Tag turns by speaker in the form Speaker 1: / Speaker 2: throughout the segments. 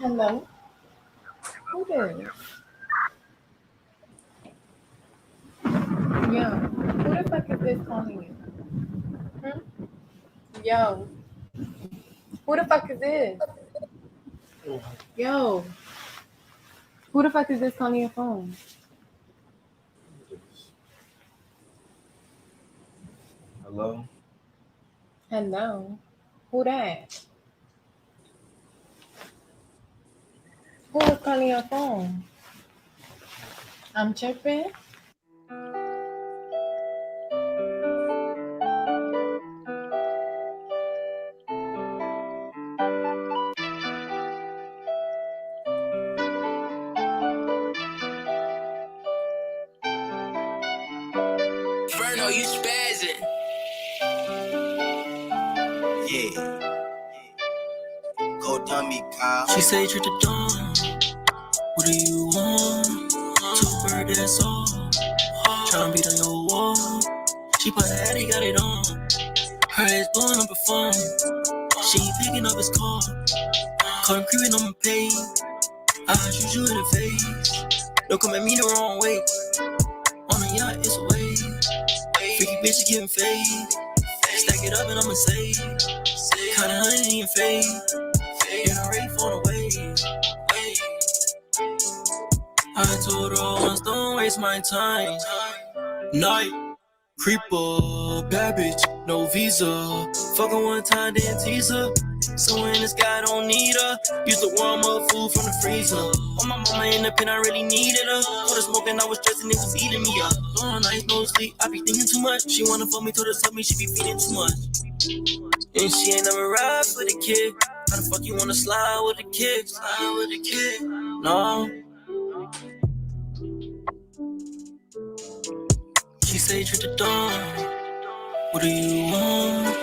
Speaker 1: Hello? Who this? Yo, who the fuck is this calling you? Yo, who the fuck is this? Yo, who the fuck is this calling your phone?
Speaker 2: Hello?
Speaker 1: Hello? Who that? Who is calling your phone? I'm tripping?
Speaker 3: Verno, you spazzing. Yeah. Go dummy, Kyle. She say you're the dawn. What do you want? Two bird, that's all. Tryna beat on your wall. She put her addy, got it on. Her ass blowing up her phone. She ain't picking up his call. Call him creeping on my page. I shoot you in the face. Don't come at me the wrong way. On the yacht, it's a wave. Freaky bitch, you getting fade. Stack it up and I'ma save. Kinda honey in your face. In a race on the wave. I told her once, don't waste my time. Night. Creeper, bad bitch, no visa. Fuck her one time, then tease her. So when this guy don't need her, used to warm up food from the freezer. On my mama in the pen, I really needed her. For the smoking, I was stressing, it was eating me up. Long nights, no sleep, I be thinking too much. She wanna fuck me, told her suck me, she be feeding too much. And she ain't never ride for the kid. How the fuck you wanna slide with the kid? Slide with the kid? No. She say trip the dawn. What do you want?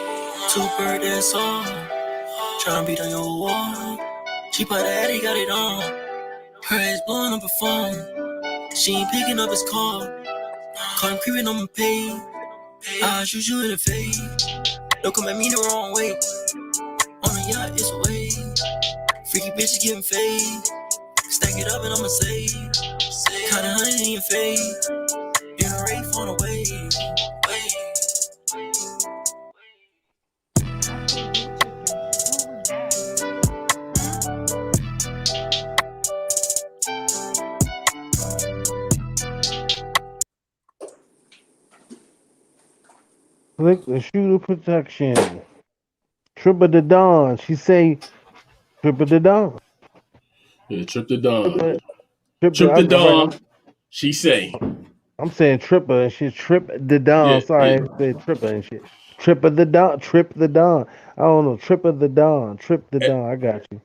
Speaker 3: Two bird, that's all. Tryna beat on your wall. She put her addy, got it on. Her ass blowing up her phone. She ain't picking up his call. Call him creeping on my page. I shoot you in the face. Don't come at me the wrong way. On the yacht, it's a wave. Freaky bitch, you getting fade. Stack it up and I'ma save. Kinda honey in your face. In a race on the wave.
Speaker 4: Click the shooter protection. Triple the Dawn. She say Triple the Dawn.
Speaker 5: Yeah, Trip the Dawn.
Speaker 4: Triple
Speaker 5: Trip the Dawn. She say.
Speaker 4: I'm saying Tripper and shit. Trip the Dawn.
Speaker 5: Yeah,
Speaker 4: Sorry,
Speaker 5: yeah.
Speaker 4: I said Tripper and shit. Tripper the Dawn. Trip the Dawn. I don't know. Tripper the Dawn. Trip the Dawn. I got you.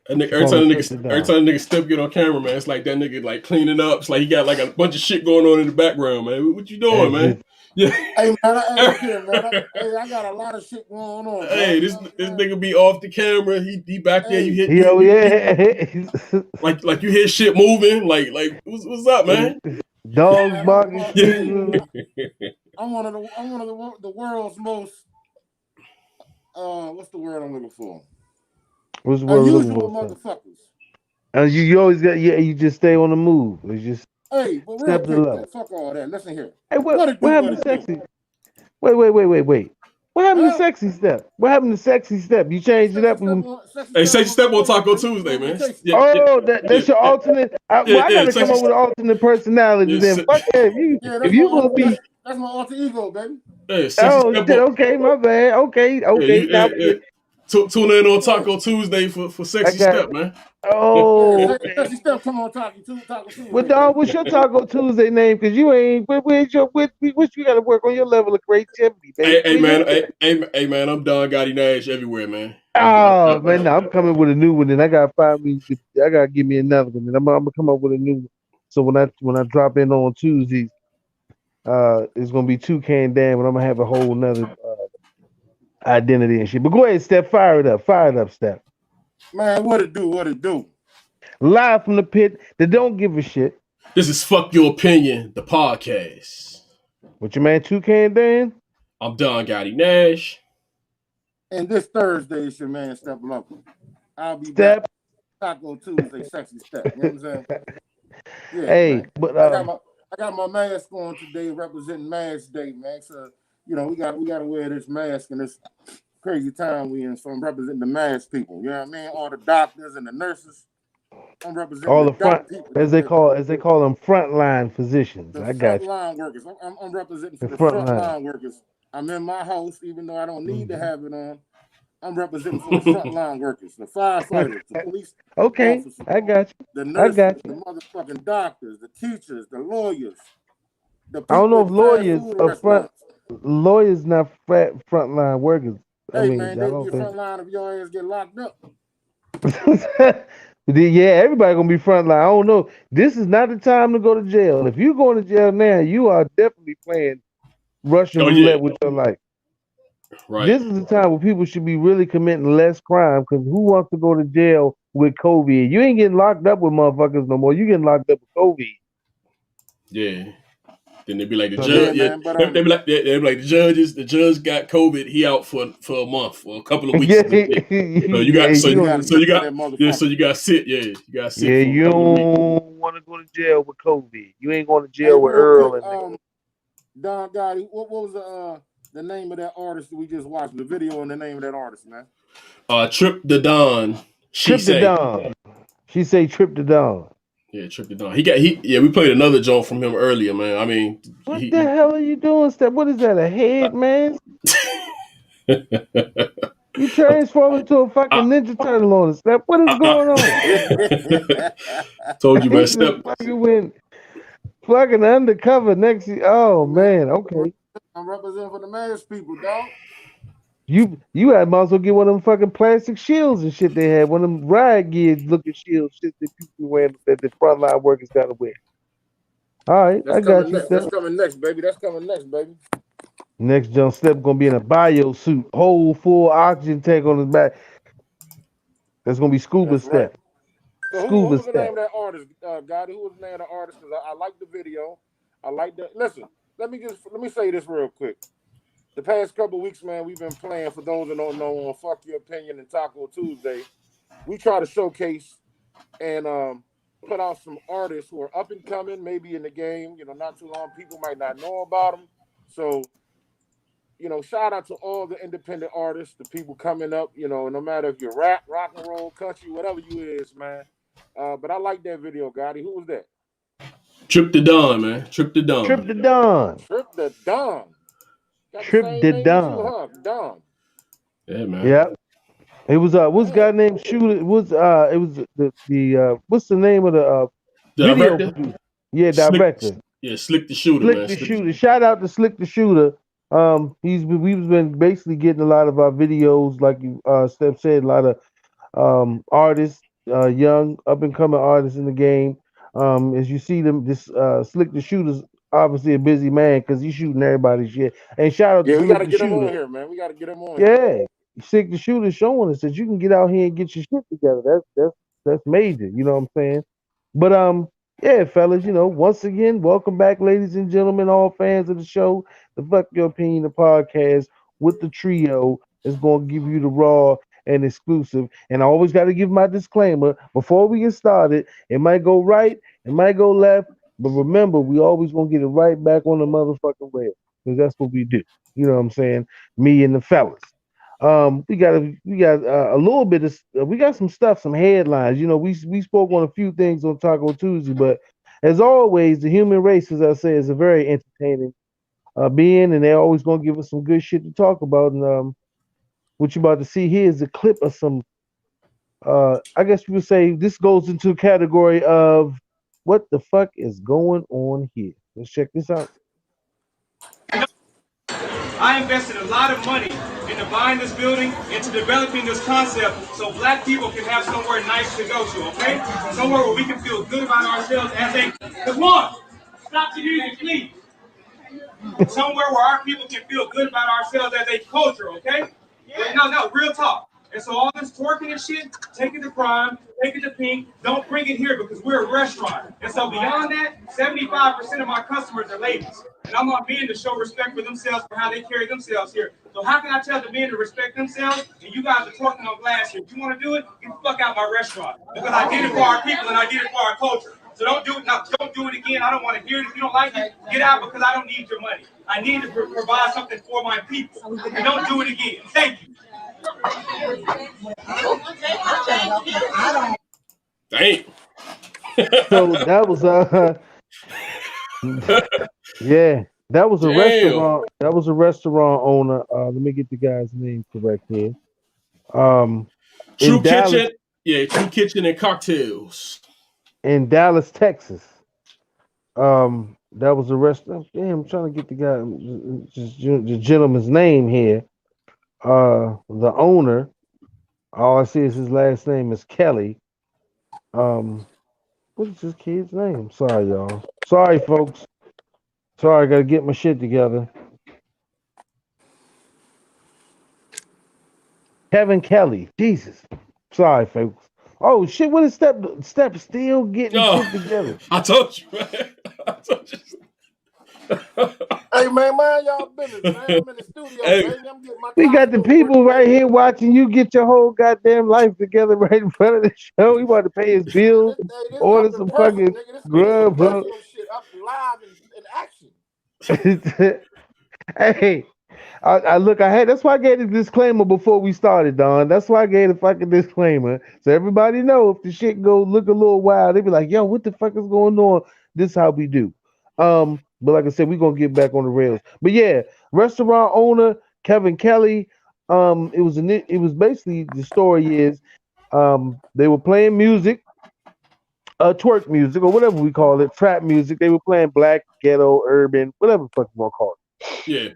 Speaker 5: Every
Speaker 4: She call
Speaker 5: time
Speaker 4: me
Speaker 5: the
Speaker 4: Trip the
Speaker 5: every
Speaker 4: Dawn.
Speaker 5: time the nigga step get on camera, man, it's like that nigga like cleaning up. It's like he got like a bunch of shit going on in the background, man. What you doing, man? Yeah.
Speaker 6: Hey man, look here, man. I got a lot of shit going on.
Speaker 5: Hey, this nigga be off the camera. He back there. You hit. Like you hear shit moving. Like what's up, man?
Speaker 4: Dogs barking.
Speaker 6: I'm one of the world's most what's the word I'm looking for?
Speaker 4: What's the word
Speaker 6: unusual motherfuckers.
Speaker 4: And you always got you just stay on the move. It's just
Speaker 6: hey, but real quick, man, fuck all that. Listen here.
Speaker 4: Hey, what happened to sexy? Wait. What happened to sexy step? What happened to sexy step? You changed it up.
Speaker 5: Hey, sexy step on Taco Tuesday, man.
Speaker 4: That's your alternate. I gotta come up with an alternate personality. Then fuck that. If you gonna be,
Speaker 6: that's my alter ego, baby.
Speaker 5: Hey,
Speaker 4: okay, my bad. Okay.
Speaker 5: Tune in on Taco Tuesday for sexy step, man.
Speaker 4: Oh,
Speaker 6: sexy step, come on, Taco Tuesday.
Speaker 4: Well, dog, what's your Taco Tuesday name? Because you ain't. What you got to work on your level of creativity, baby.
Speaker 5: Hey, man, I'm Don Gotti Nash everywhere, man.
Speaker 4: Oh man, no, I'm coming with a new one, and I gotta I gotta give me another one, and I'm gonna come up with a new one. So when I drop in on Tuesdays, it's gonna be Toucan Dan, but I'm gonna have a whole nother identity and shit. But go ahead, Steph, fire it up, Steph.
Speaker 6: Man, what it do?
Speaker 4: Live from the pit that don't give a shit.
Speaker 5: This is Fuck Your Opinion, the podcast.
Speaker 4: With your man Toucan Dan.
Speaker 5: I'm Don Gotti Nash.
Speaker 6: And this Thursday is your man Steph Lova. I'll be
Speaker 4: back.
Speaker 6: Taco Tuesday sexy step. You know what I'm saying? Yeah,
Speaker 4: Hey,
Speaker 6: man.
Speaker 4: but
Speaker 6: I got my mask on today, representing Mask Day, man. So you know we got to wear this mask in this crazy time we in. So I'm representing the mask people. You know what I mean? All the doctors and the nurses. I'm representing
Speaker 4: all
Speaker 6: the
Speaker 4: the front,
Speaker 6: people,
Speaker 4: as they call them, frontline physicians.
Speaker 6: the
Speaker 4: I
Speaker 6: front
Speaker 4: got you.
Speaker 6: line workers. I'm representing for
Speaker 4: The
Speaker 6: the
Speaker 4: front
Speaker 6: front
Speaker 4: line.
Speaker 6: line workers. I'm in my house, even though I don't need to
Speaker 4: Mhm.
Speaker 6: have it on. I'm representing for the front line workers, the firefighters, the police
Speaker 4: Okay,
Speaker 6: officers,
Speaker 4: I got you.
Speaker 6: the
Speaker 4: I
Speaker 6: nurses,
Speaker 4: got
Speaker 6: the
Speaker 4: you.
Speaker 6: motherfucking doctors, the teachers, the lawyers, the
Speaker 4: I don't
Speaker 6: people
Speaker 4: know
Speaker 6: at
Speaker 4: if
Speaker 6: the fast
Speaker 4: lawyers
Speaker 6: food
Speaker 4: are
Speaker 6: restaurants.
Speaker 4: not frontline workers. I
Speaker 6: Hey
Speaker 4: mean,
Speaker 6: man,
Speaker 4: I
Speaker 6: they be
Speaker 4: don't
Speaker 6: a
Speaker 4: think.
Speaker 6: front line if your ass get locked up.
Speaker 4: Yeah, everybody gonna be frontline. I don't know. This is not the time to go to jail. If you going to jail now, you are definitely playing Russian
Speaker 5: Oh yeah,
Speaker 4: roulette with your life.
Speaker 5: right.
Speaker 4: This is the time where people should be really committing less crime, because who wants to go to jail with COVID? You ain't getting locked up with motherfuckers no more. You getting locked up with COVID.
Speaker 5: Yeah. Then they be like the
Speaker 4: So
Speaker 6: Yeah,
Speaker 5: judge. Yeah,
Speaker 6: man. But
Speaker 5: they be like they be like the judges. The judge got COVID. He out for a month or a couple of weeks.
Speaker 4: yeah,
Speaker 5: So you
Speaker 4: yeah,
Speaker 5: got
Speaker 6: you gotta sit by that
Speaker 5: so
Speaker 6: motherfucker.
Speaker 5: you got to sit. Yeah, you got to sit
Speaker 4: yeah.
Speaker 5: for a
Speaker 4: You
Speaker 5: couple of weeks.
Speaker 4: don't want to go to jail with COVID. You ain't going to
Speaker 6: Hey,
Speaker 4: jail with
Speaker 6: real quick,
Speaker 4: Earl and them.
Speaker 6: Don Gotti, what was the name of that artist that we just watched? The video and the name of that artist, man.
Speaker 5: Trip the Don. She
Speaker 4: Trip the
Speaker 5: say.
Speaker 4: Dawn. She say Trip the Dawn.
Speaker 5: Yeah, Trip the Don. Yeah. We played another joint from him earlier, man. I mean,
Speaker 4: What the hell are you doing, Step? What is that? A head, man? You transform into a fucking
Speaker 5: I,
Speaker 4: Ninja Turtle on us, Step. What is going on?
Speaker 5: told you,
Speaker 4: He
Speaker 5: man.
Speaker 4: just
Speaker 5: Step.
Speaker 4: fucking went fucking undercover next. Oh
Speaker 6: Man,
Speaker 4: man, okay.
Speaker 6: I'm representing for the mass people, dog.
Speaker 4: You had might as well get one of them fucking plastic shields and shit they had. One of them riot gear looking shields, shit that people wearing, that the frontline workers gotta wear. All right,
Speaker 6: That's
Speaker 4: I got
Speaker 6: coming
Speaker 4: you,
Speaker 6: next. That's
Speaker 4: Step.
Speaker 6: coming next, baby. That's coming next, baby.
Speaker 4: Next jump Step gonna be in a bio suit, whole full oxygen tank on his back. That's gonna be scuba
Speaker 6: That's right.
Speaker 4: Step.
Speaker 6: So who
Speaker 4: Scuba
Speaker 6: was the name
Speaker 4: Step.
Speaker 6: of that artist, Gotti? Who was the name of the artist? Because I like the video. I like the listen. Let me say this real quick. The past couple weeks, man, we've been playing, for those that don't know, on Fuck Your Opinion and Taco Tuesday. We try to showcase and put out some artists who are up and coming, maybe in the game, not too long. People might not know about them. So, shout out to all the independent artists, the people coming up, no matter if you're rap, rock and roll, country, whatever you is, man. But I like that video, Gotti. Who was that?
Speaker 5: Trip the Don, man. Trip the Don.
Speaker 4: Trip the Dawn.
Speaker 6: Trip the Don. Got the
Speaker 4: Trip
Speaker 6: same
Speaker 4: the
Speaker 6: name as you,
Speaker 4: Dawn.
Speaker 6: huh? Don.
Speaker 5: Yeah, man.
Speaker 4: Yeah. It was what's
Speaker 6: Man.
Speaker 4: guy named Shooter? It was the what's the name of the video
Speaker 5: Director.
Speaker 4: producer? Yeah,
Speaker 5: Slick.
Speaker 4: director.
Speaker 5: Yeah, Slick the Shooter,
Speaker 4: Slick
Speaker 5: man.
Speaker 4: the Shooter. Shout out to Slick the Shooter. We've been basically getting a lot of our videos, like you Steph said, a lot of artists, young up and coming artists in the game. As you see them, this Slick the Shooter's obviously a busy man because he's shooting everybody's shit. And shout out to
Speaker 6: Yeah, we got
Speaker 4: Slick
Speaker 6: to
Speaker 4: the
Speaker 6: get him on
Speaker 4: Shooter.
Speaker 6: here, man. We got to get him on here.
Speaker 4: Yeah, Slick the Shooter showing us that you can get out here and get your shit together. That's major. You know what I'm saying? But yeah, fellas, once again, welcome back, ladies and gentlemen, all fans of the show. The Fuck Your Opinion, the podcast with the trio is going to give you the raw and exclusive. And I always got to give my disclaimer before we get started. It might go right, it might go left, but remember, we always going to get it right back on the motherfucking rail, because that's what we do. You know what I'm saying? Me and the fellas. We got a little bit of we got some stuff, some headlines. We spoke on a few things on Taco Tuesday, but as always, the human race, as I say, is a very entertaining being, and they're always gonna give us some good shit to talk about. And what you're about to see here is a clip of some. I guess you would say this goes into a category of what the fuck is going on here. Let's check this out.
Speaker 7: I invested a lot of money into buying this building, into developing this concept so black people can have somewhere nice to go to, okay? Somewhere where we can feel good about ourselves as a, come on, stop the music, please. Somewhere where our people can feel good about ourselves as a culture, okay? Yeah. No, real talk. And so all this twerking and shit, taking the crime, taking the pink, don't bring it here because we're a restaurant. And so beyond that, 75% of my customers are ladies. And I want men to show respect for themselves for how they carry themselves here. So how can I tell the men to respect themselves and you guys are talking on glass here? If you want to do it, get the fuck out my restaurant. Because I did it for our people and I did it for our culture. So don't do it now. Don't do it again. I don't want to hear it. If you don't like it, get out because I don't need your money. I need to provide something for my people. And don't do it again. Thank you.
Speaker 5: Dang.
Speaker 4: So that was yeah, that was a
Speaker 5: Damn.
Speaker 4: restaurant. That was a restaurant owner. Let me get the guy's name correct here.
Speaker 5: True
Speaker 4: in Dallas,
Speaker 5: Kitchen. Yeah, True Kitchen and Cocktails.
Speaker 4: in Dallas, Texas. That was a restaurant. Damn, I'm trying to get the guy, the gentleman's name here. The owner. All I see is his last name is Kelly. What is this kid's name? Sorry, y'all. Sorry, folks. Sorry, I gotta get my shit together. Kevin Kelly. Jesus. Sorry, folks. Oh shit, what is Step still getting shit together?
Speaker 5: I told you, man. I told you.
Speaker 6: Hey man, mind y'all business, man. I'm in the studio,
Speaker 5: Hey.
Speaker 6: baby. I'm getting my
Speaker 4: We got the people right here watching you get your whole goddamn life together right in front of the show. He want to pay his bills, order some fucking grub.
Speaker 6: Shit up live in action.
Speaker 4: Hey, I look, that's why I gave the disclaimer before we started, Don. That's why I gave the fucking disclaimer. So everybody know if the shit go look a little wild, they be like, yo, what the fuck is going on? This is how we do. But like I said, we're gonna get back on the rails. But yeah, restaurant owner Kevin Kelly. It was basically the story is they were playing music, twerk music or whatever we call it, trap music. They were playing black, ghetto, urban, whatever the fuck you want to call it.
Speaker 5: Yeah.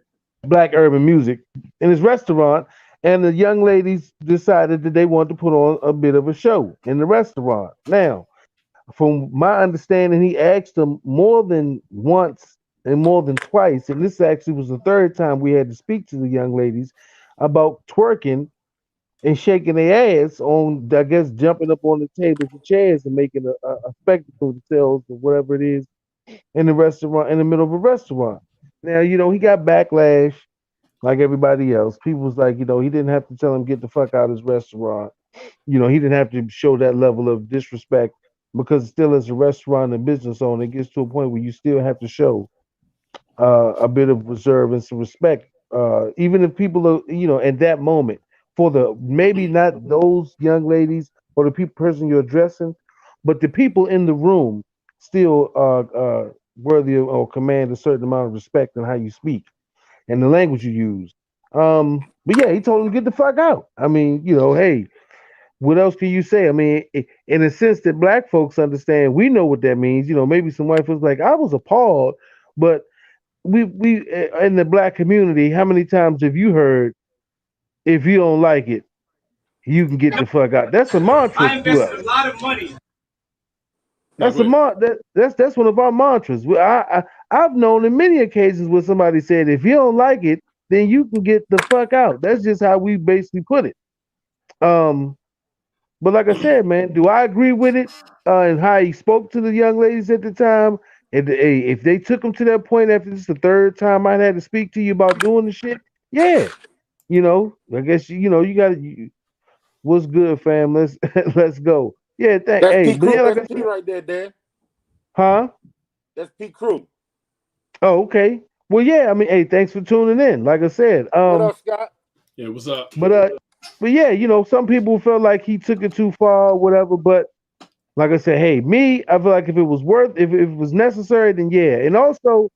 Speaker 4: Black urban music in his restaurant, and the young ladies decided that they wanted to put on a bit of a show in the restaurant. Now, from my understanding, he asked them more than once and more than twice, and this actually was the third time we had to speak to the young ladies about twerking and shaking their ass on, I guess, jumping up on the tables and chairs and making a spectacle of themselves or whatever it is in the restaurant, in the middle of a restaurant. Now, he got backlash like everybody else. People was like, he didn't have to tell him get the fuck out of his restaurant. He didn't have to show that level of disrespect because still as a restaurant and business owner, it gets to a point where you still have to show a bit of reserve and some respect. Even if people are, at that moment, for the maybe not those young ladies or the person you're addressing, but the people in the room still worthy of or command a certain amount of respect in how you speak and the language you use. But yeah, he told him to get the fuck out. I mean, hey, what else can you say? I mean, in a sense that black folks understand, we know what that means. Maybe some white folks like, I was appalled, but we in the black community, how many times have you heard, if you don't like it, you can get the fuck out? That's a mantra.
Speaker 7: I invested a lot of money.
Speaker 4: That's that's one of our mantras. I've known in many occasions where somebody said, if you don't like it, then you can get the fuck out. That's just how we basically put it. But like I said, man, do I agree with it? And how he spoke to the young ladies at the time? And if they took him to that point after this the third time I had to speak to you about doing the shit, yeah, I guess you got to. What's good, fam? Let's go. Yeah,
Speaker 6: That's
Speaker 4: hey,
Speaker 6: P.
Speaker 4: but
Speaker 6: Crew.
Speaker 4: yeah, like
Speaker 6: That's P right there, Dan.
Speaker 4: Huh?
Speaker 6: That's P. Crew.
Speaker 4: Oh, okay. Well, yeah. I mean, hey, thanks for tuning in. Like I said,
Speaker 6: What up, Scott?
Speaker 5: Yeah, what's up?
Speaker 4: But yeah, some people felt like he took it too far, or whatever. But like I said, hey, I feel like if it was necessary, then yeah. And also,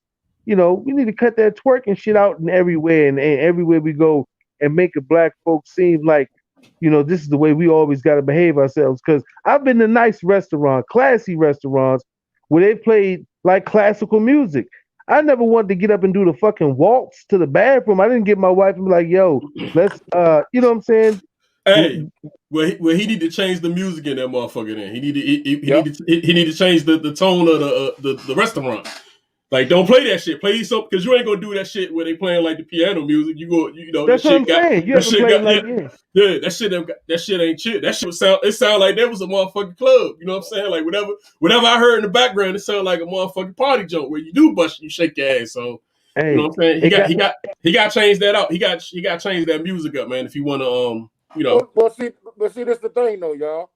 Speaker 4: we need to cut that twerking shit out and everywhere and everywhere we go and make a black folks seem like, this is the way we always got to behave ourselves. Because I've been to nice restaurants, classy restaurants, where they played like classical music. I never wanted to get up and do the fucking waltz to the bathroom. I didn't get my wife and be like, yo, let's, you know what I'm saying?
Speaker 5: Hey, well, he need to change the music in that motherfucker. Then he need to change the tone of the restaurant. Like, don't play that shit. Play something because you ain't gonna do that shit where they playing like the piano music. You go, you know,
Speaker 4: That's
Speaker 5: that
Speaker 4: what
Speaker 5: shit
Speaker 4: I'm
Speaker 5: got
Speaker 4: saying. You
Speaker 5: that
Speaker 4: haven't
Speaker 5: shit
Speaker 4: played
Speaker 5: got
Speaker 4: like
Speaker 5: yeah, that shit ain't shit. That shit would sound. It sound like there was a motherfucking club. You know what I'm saying? Like whatever I heard in the background, it sounded like a motherfucking party joint where you do bust, you shake your ass. So you know
Speaker 4: Hey,
Speaker 5: what I'm saying?
Speaker 4: it got
Speaker 5: He got to change that out. He got to change that music up, man. If you want to you know.
Speaker 6: But see, this the thing though, y'all.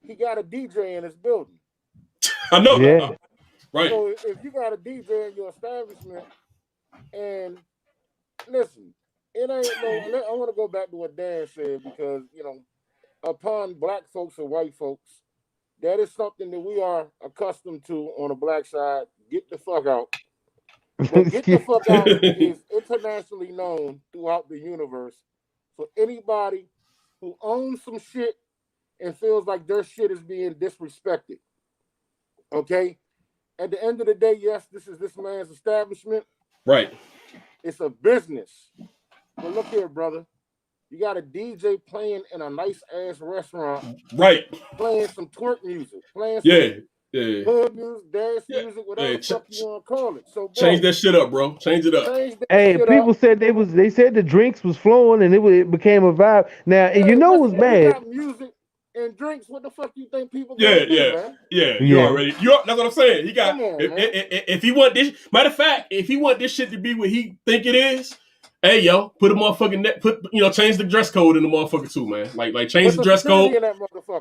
Speaker 6: He got a DJ in his building.
Speaker 5: I know.
Speaker 4: Yeah.
Speaker 5: Right.
Speaker 6: So if you got a DJ in your establishment, and listen, it ain't no. I want to go back to what Dan said because you know, upon black folks and white folks, that is something that we are accustomed to on the black side. Get the fuck out. But get the fuck out is internationally known throughout the universe for anybody who owns some shit and feels like their shit is being disrespected. Okay? At the end of the day, yes, this is this man's establishment.
Speaker 5: Right.
Speaker 6: It's a business. But look here, brother. You got a DJ playing in a nice ass restaurant.
Speaker 5: Right.
Speaker 6: Playing some twerk music. Playing some hood music, dance music, whatever the fuck you want to call it. So, bro,
Speaker 5: change that shit up, bro. Change it up.
Speaker 4: Hey, people said they said the drinks was flowing and it became a vibe. Now, you know what's bad?
Speaker 6: You got music and drinks. What the fuck you think people gonna do, man?
Speaker 5: You already. That's what I'm saying. He got. If he want this, matter of fact, if he want this shit to be what he think it is, hey yo, put a motherfucking change the dress code in the motherfucker too, man. Like change the dress code.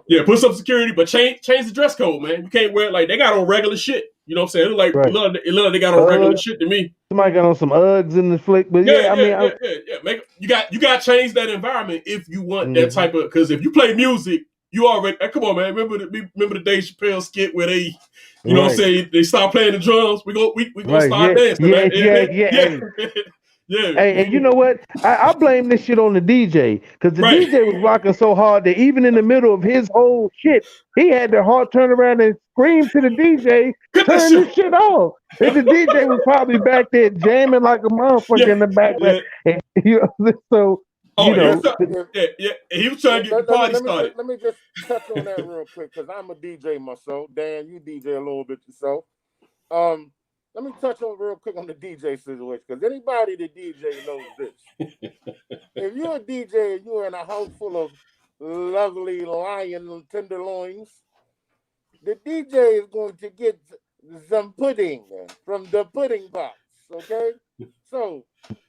Speaker 5: Yeah, put some security, but change the dress code, man. You can't wear it like they got on regular shit. You know what I'm saying? It look like they got on regular shit to me.
Speaker 4: Somebody got on some Uggs in the flick, but
Speaker 5: you got to change that environment if you want that type of. Because if you play music, you already come on, man. Remember the Dave Chappelle skit where they, you know what I'm saying? They start playing the drums. We gonna start dancing, man. Yeah.
Speaker 4: Hey, and you know what? I blame this shit on the DJ because the DJ was rocking so hard that even in the middle of his whole shit, he had the heart turn around and scream to the DJ, turn this shit off. And the DJ was probably back there jamming like a motherfucker in the background. And, you know, so he was
Speaker 5: trying to get the party started.
Speaker 6: Let me just touch on that real quick because I'm a DJ myself. Dan, you DJ a little bit yourself. Let me touch on real quick on the DJ situation because anybody that DJ knows this. If you're a DJ and you're in a house full of lovely lion tenderloins, the DJ is going to get some pudding from the pudding box, okay? So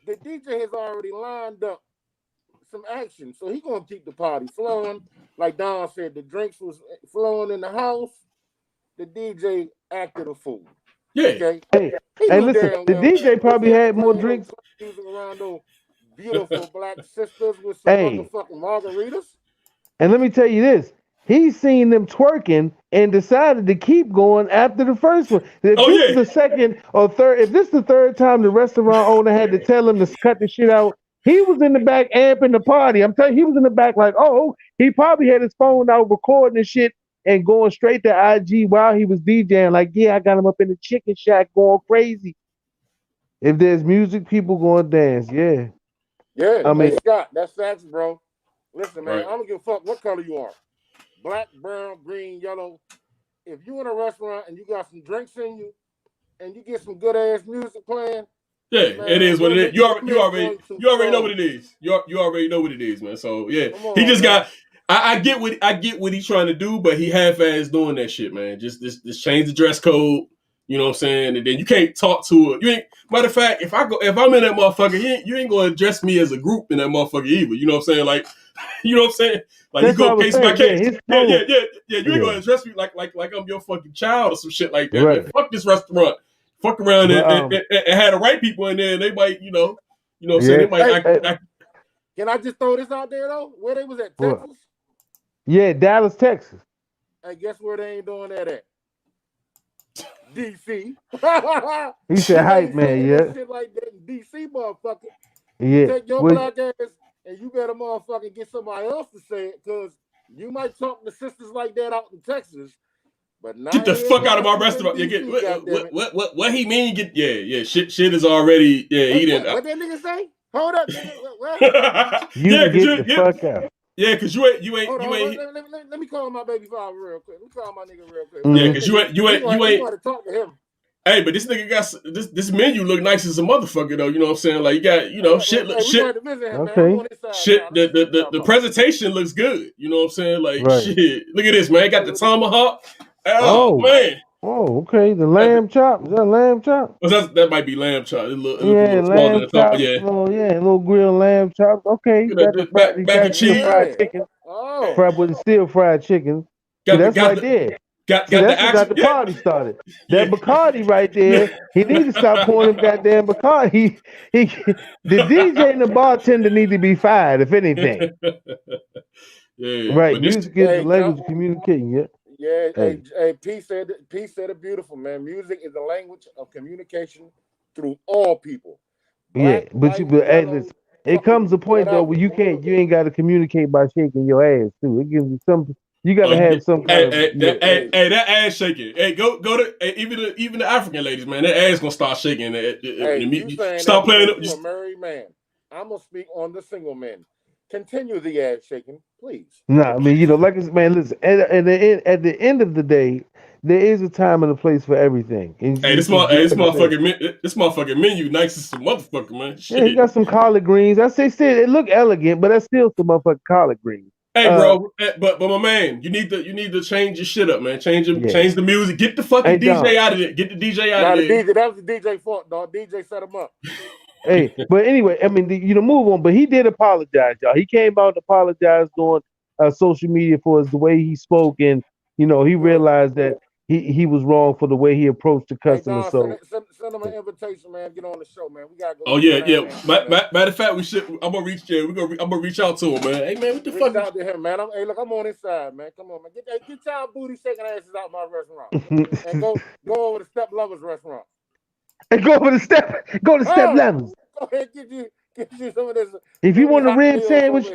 Speaker 6: the DJ has already lined up some action, so he's going to keep the party flowing. Like Don said, the drinks was flowing in the house. The DJ acted a fool.
Speaker 5: Yeah.
Speaker 6: Okay.
Speaker 4: Hey, listen, the DJ probably had more drinks.
Speaker 6: Around those beautiful black sisters with some motherfucking margaritas. And
Speaker 4: let me tell you this. He's seen them twerking and decided to keep going after the first one. If this is the second or third, if this is the third time the restaurant owner had to tell him to cut the shit out, he was in the back amping the party. I'm telling you, he was in the back like, he probably had his phone out recording the shit and going straight to IG while he was DJing. Like, I got him up in the chicken shack going crazy. If there's music, people going to dance.
Speaker 6: Yeah, I mean, Scott, that's facts, bro. Listen, man, I don't give a fuck what color you are. Black, brown, green, yellow. If you in a restaurant and you got some drinks in you and you get some good ass music playing,
Speaker 5: man, it is what it is. You already know what it is. You already know what it is, man. So he just got. I get what he's trying to do, but he half-assed doing that shit, man. Just change the dress code. You know what I'm saying? And then you can't talk to it. You ain't. Matter of fact, if I'm in that motherfucker, you ain't gonna address me as a group in that motherfucker either. You know what I'm saying? Like, you know what I'm saying? Like you go case by case. Yeah. You ain't gonna address me like I'm your fucking child or some shit like that. Man, fuck this restaurant. Fuck around and had the right people in there, and they might, you know what I'm saying? They might.
Speaker 6: Can I just throw this out there though? Where they was at, Texas?
Speaker 4: Yeah, Dallas, Texas.
Speaker 6: Hey, guess where they ain't doing that at? DC.
Speaker 4: He said hype, man,
Speaker 6: shit like that in DC, motherfucker.
Speaker 4: Yeah.
Speaker 6: Take your black ass and you better motherfucking get somebody else to say it, because you might talk to sisters like that out in Texas. But now
Speaker 5: get the fuck out of my restaurant. What he mean? Shit is already he didn't.
Speaker 6: What that nigga say? Hold up, nigga. What?
Speaker 4: Get the fuck out.
Speaker 5: Yeah, because you ain't.
Speaker 6: Let me call my baby father real quick. Let me call my nigga real quick.
Speaker 5: Yeah, because you ain't.
Speaker 6: You want to talk to him.
Speaker 5: Hey, but this nigga got this menu look nice as a motherfucker though. You know what I'm saying? Like you got shit.
Speaker 4: Okay.
Speaker 5: Shit. The presentation looks good. You know what I'm saying? Like
Speaker 4: Right.
Speaker 5: shit. Look at this, man. Got the tomahawk.
Speaker 4: Oh.
Speaker 5: Man.
Speaker 4: Oh, okay. The lamb chop. Is that lamb chop?
Speaker 5: Well, that might be lamb chop. It look a little
Speaker 4: lamb
Speaker 5: than
Speaker 4: chop.
Speaker 5: yeah.
Speaker 4: Oh, yeah, a little grilled lamb chop. Okay.
Speaker 5: Got the cheese.
Speaker 4: Fried chicken.
Speaker 6: Oh.
Speaker 4: Fried with still fried chicken.
Speaker 5: That's
Speaker 4: there.
Speaker 5: Got
Speaker 4: that's
Speaker 5: the
Speaker 4: what got the party started. That Bacardi right there, he need to stop pouring him goddamn Bacardi. The DJ and the bartender need to be fired, if anything.
Speaker 5: Yeah,
Speaker 4: right. Music is the language of communicating. Yeah.
Speaker 6: Yeah. Hey, P said it beautiful, man. Music is the language of communication through all people. Black,
Speaker 4: but listen, it comes a point though where you ain't got to communicate by shaking your ass too. It gives you some. You gotta have some kind of
Speaker 5: that ass shaking. Hey, go to even the African ladies, man. That ass gonna start shaking. Stop playing.
Speaker 6: You're a married man. I'm gonna speak on the single men. Continue the ass shaking, please.
Speaker 4: Nah, I mean, like man, listen. At the end of the day, there is a time and a place for everything.
Speaker 5: Hey, this motherfucking menu nice as some motherfucker, man. Shit.
Speaker 4: Yeah, he got some collard greens. I say still it look elegant, but that's still some motherfucking collard greens.
Speaker 5: Hey, bro, but my man, you need to change your shit up, man. Change the music. Get the fucking DJ out of it. Get the DJ out of there.
Speaker 6: That was the DJ fault, dog. DJ set him up.
Speaker 4: Hey, but anyway, I mean, move on. But he did apologize, y'all. He came out and apologized on social media for the way he spoke, and he realized that he was wrong for the way he approached the customer.
Speaker 6: Hey, Don, send him an invitation, man. Get on the show, man. We gotta go.
Speaker 5: Oh yeah. Matter of fact, we should. I'm gonna reach out to him, man. Hey man, what the fuck?
Speaker 6: Reach out to him, man. Look, I'm on his side, man. Come on, man. Get y'all booty shaking asses out my restaurant, and go over to Step Lovers restaurant.
Speaker 4: And go to Step Lovers.
Speaker 6: Go ahead, get you some of this.
Speaker 4: If you want a rib sandwich,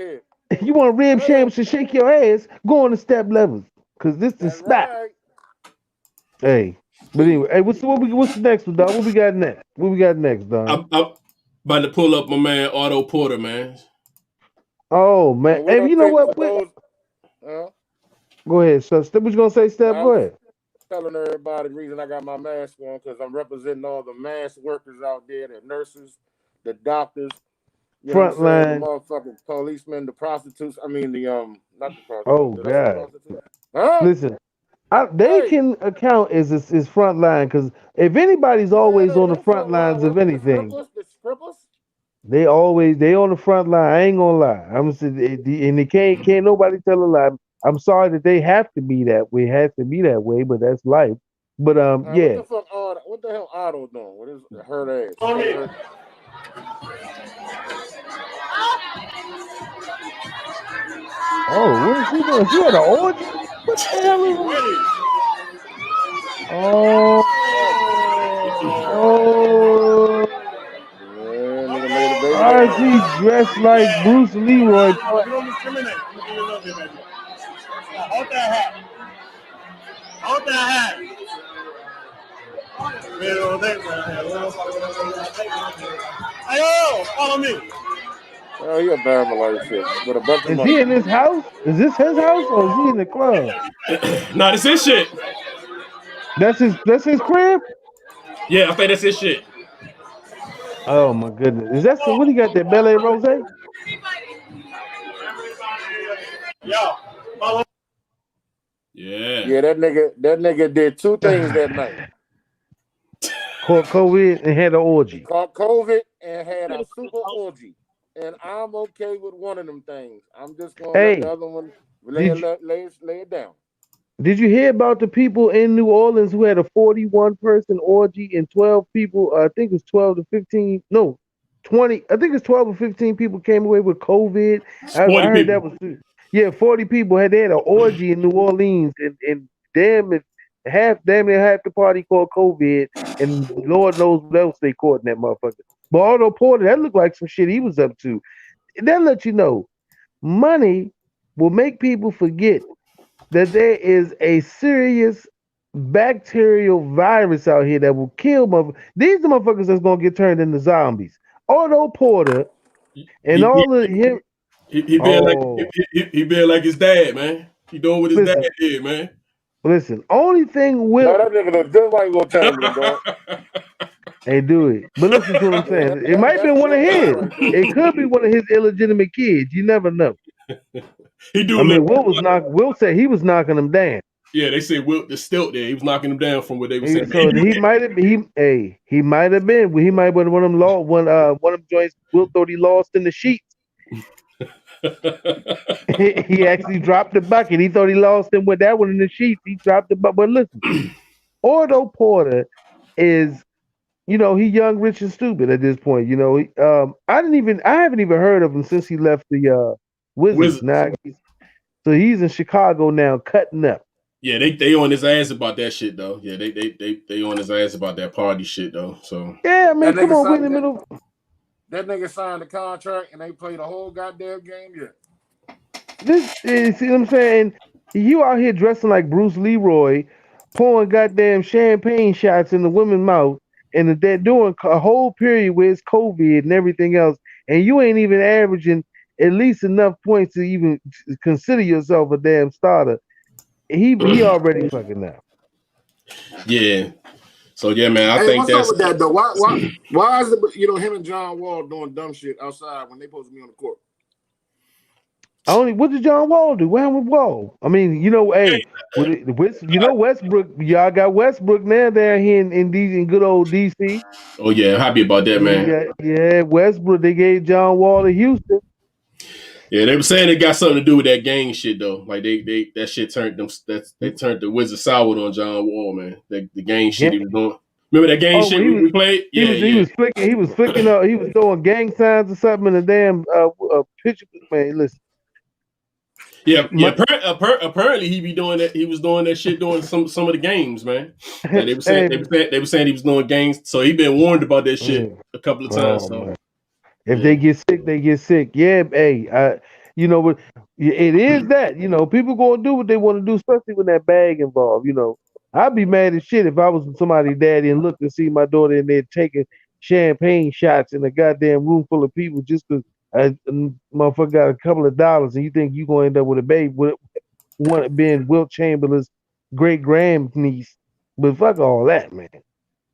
Speaker 4: to shake your ass, go on to Step Lovers, cause this is spot.
Speaker 6: Right.
Speaker 4: Hey, but anyway, hey, what's the next one, dog? What we got next, dog?
Speaker 5: I'm about to pull up my man Otto Porter, man.
Speaker 4: Oh man, hey, you know what? Go ahead, Steph. What you gonna say, Steph? Go ahead.
Speaker 6: Telling everybody the reason I got my mask on because I'm representing all the mask workers out there, the nurses, the doctors,
Speaker 4: frontline,
Speaker 6: the motherfucking policemen, the prostitutes. I mean not the prostitutes.
Speaker 4: Oh God!
Speaker 6: Huh?
Speaker 4: Listen. They can account as front line because if anybody's always on the front lines of anything, they on the front line. I ain't gonna lie. I'm saying, and they can't nobody tell a lie. I'm sorry that they have to be that way. But that's life. But yeah.
Speaker 6: What the hell Otto doing? What is her ass?
Speaker 4: Oh, what is she doing? She had an orgy? What the hell is that? Why is he dressed like Bruce Leroy?
Speaker 7: Hold that hat. Hey, yo, follow me.
Speaker 6: Oh, he a bad like shit. With a bunch of money.
Speaker 4: He in his house? Is this his house or is he in the club?
Speaker 5: Nah, this is shit.
Speaker 4: That's his crib?
Speaker 5: Yeah, I think that's his shit.
Speaker 4: Oh my goodness. Is that what he got there? Bel Air Rose?
Speaker 5: Yeah,
Speaker 6: that nigga did two things that night.
Speaker 4: Caught COVID and had an orgy.
Speaker 6: Caught COVID and had a super orgy. And I'm okay with one of them things. I'm just going to let the other one lay it down.
Speaker 4: Did you hear about the people in New Orleans who had a 41-person orgy and 12 people, I think it's 12 to 15, no, 20, I think it's 12 or 15 people came away with COVID. I heard that was, 40 people they had an orgy in New Orleans and damn near half the party caught COVID and Lord knows what else they caught in that motherfucker. But Otto Porter, that looked like some shit he was up to. That let you know, money will make people forget that there is a serious bacterial virus out here that will kill motherfuckers. These are motherfuckers that's gonna get turned into zombies. Otto Porter and all of him.
Speaker 5: He being like his dad, man. He doing what his dad did, man.
Speaker 4: Listen, only thing
Speaker 6: No,
Speaker 4: Will
Speaker 6: that nigga look just like Will Chamberlain, dog.
Speaker 4: they do it. But listen to what I'm saying. It might be
Speaker 6: That's
Speaker 4: one of
Speaker 6: Will
Speaker 4: his.
Speaker 6: right there.
Speaker 4: It could be one of his illegitimate kids. You never know.
Speaker 5: He do
Speaker 4: I mean,
Speaker 5: look.
Speaker 4: Will said he was knocking him down.
Speaker 5: Yeah, they say Will the stilt there. He was knocking him down from what they were saying.
Speaker 4: So he might have been. He might have been. He might have been one of them one of them joints. Will thought he lost in the sheets. He actually dropped the bucket. He thought he lost him with that one in the sheets. He dropped the bucket. But listen, Otto Porter is, he young, rich, and stupid at this point. I haven't even heard of him since he left the Wizards.
Speaker 5: Wizards.
Speaker 4: Now, so he's in Chicago now, cutting up.
Speaker 5: Yeah, they on his ass about that shit though. Yeah, they on his ass about that party shit though. So
Speaker 4: yeah, I mean, come on, wait a minute.
Speaker 6: That nigga signed the contract and they played a whole goddamn game yet.
Speaker 4: See what I'm saying? You out here dressing like Bruce Leroy, pouring goddamn champagne shots in the women's mouth, and they're doing a whole period where it's COVID and everything else, and you ain't even averaging at least enough points to even consider yourself a damn starter. He already fucking up.
Speaker 5: Yeah. So yeah, man, I
Speaker 6: Hey,
Speaker 5: think
Speaker 6: what's
Speaker 5: that's
Speaker 6: up with that though? Why is it him and John Wall doing dumb shit outside when they supposed to be on the court?
Speaker 4: What did John Wall do? What happened with Wall? I mean, Westbrook. Y'all got Westbrook now down here in good old DC.
Speaker 5: Oh yeah, I'm happy about that, man.
Speaker 4: Yeah, Westbrook. They gave John Wall to Houston.
Speaker 5: Yeah, they were saying it got something to do with that gang shit though. Like they that shit turned them. They turned the Wizard soured on John Wall, man. The gang shit he was doing. Remember that gang shit we played? Yeah,
Speaker 4: he was flicking. He was flicking up. He was throwing gang signs or something in the damn picture. Man, listen.
Speaker 5: Yeah. Apparently he be doing that. He was doing that shit during some of the games, man. Like they were saying he was doing gangs. So he been warned about that shit a couple of times. So.
Speaker 4: If they get sick, they get sick. Yeah, hey, what? It is that people gonna do what they want to do, especially when that bag involved. I'd be mad as shit if I was somebody's daddy and looked and see my daughter in there taking champagne shots in a goddamn room full of people just because a motherfucker got a couple of dollars and you think you gonna end up with a baby with one being Wilt Chamberlain's great grandniece. But fuck all that, man.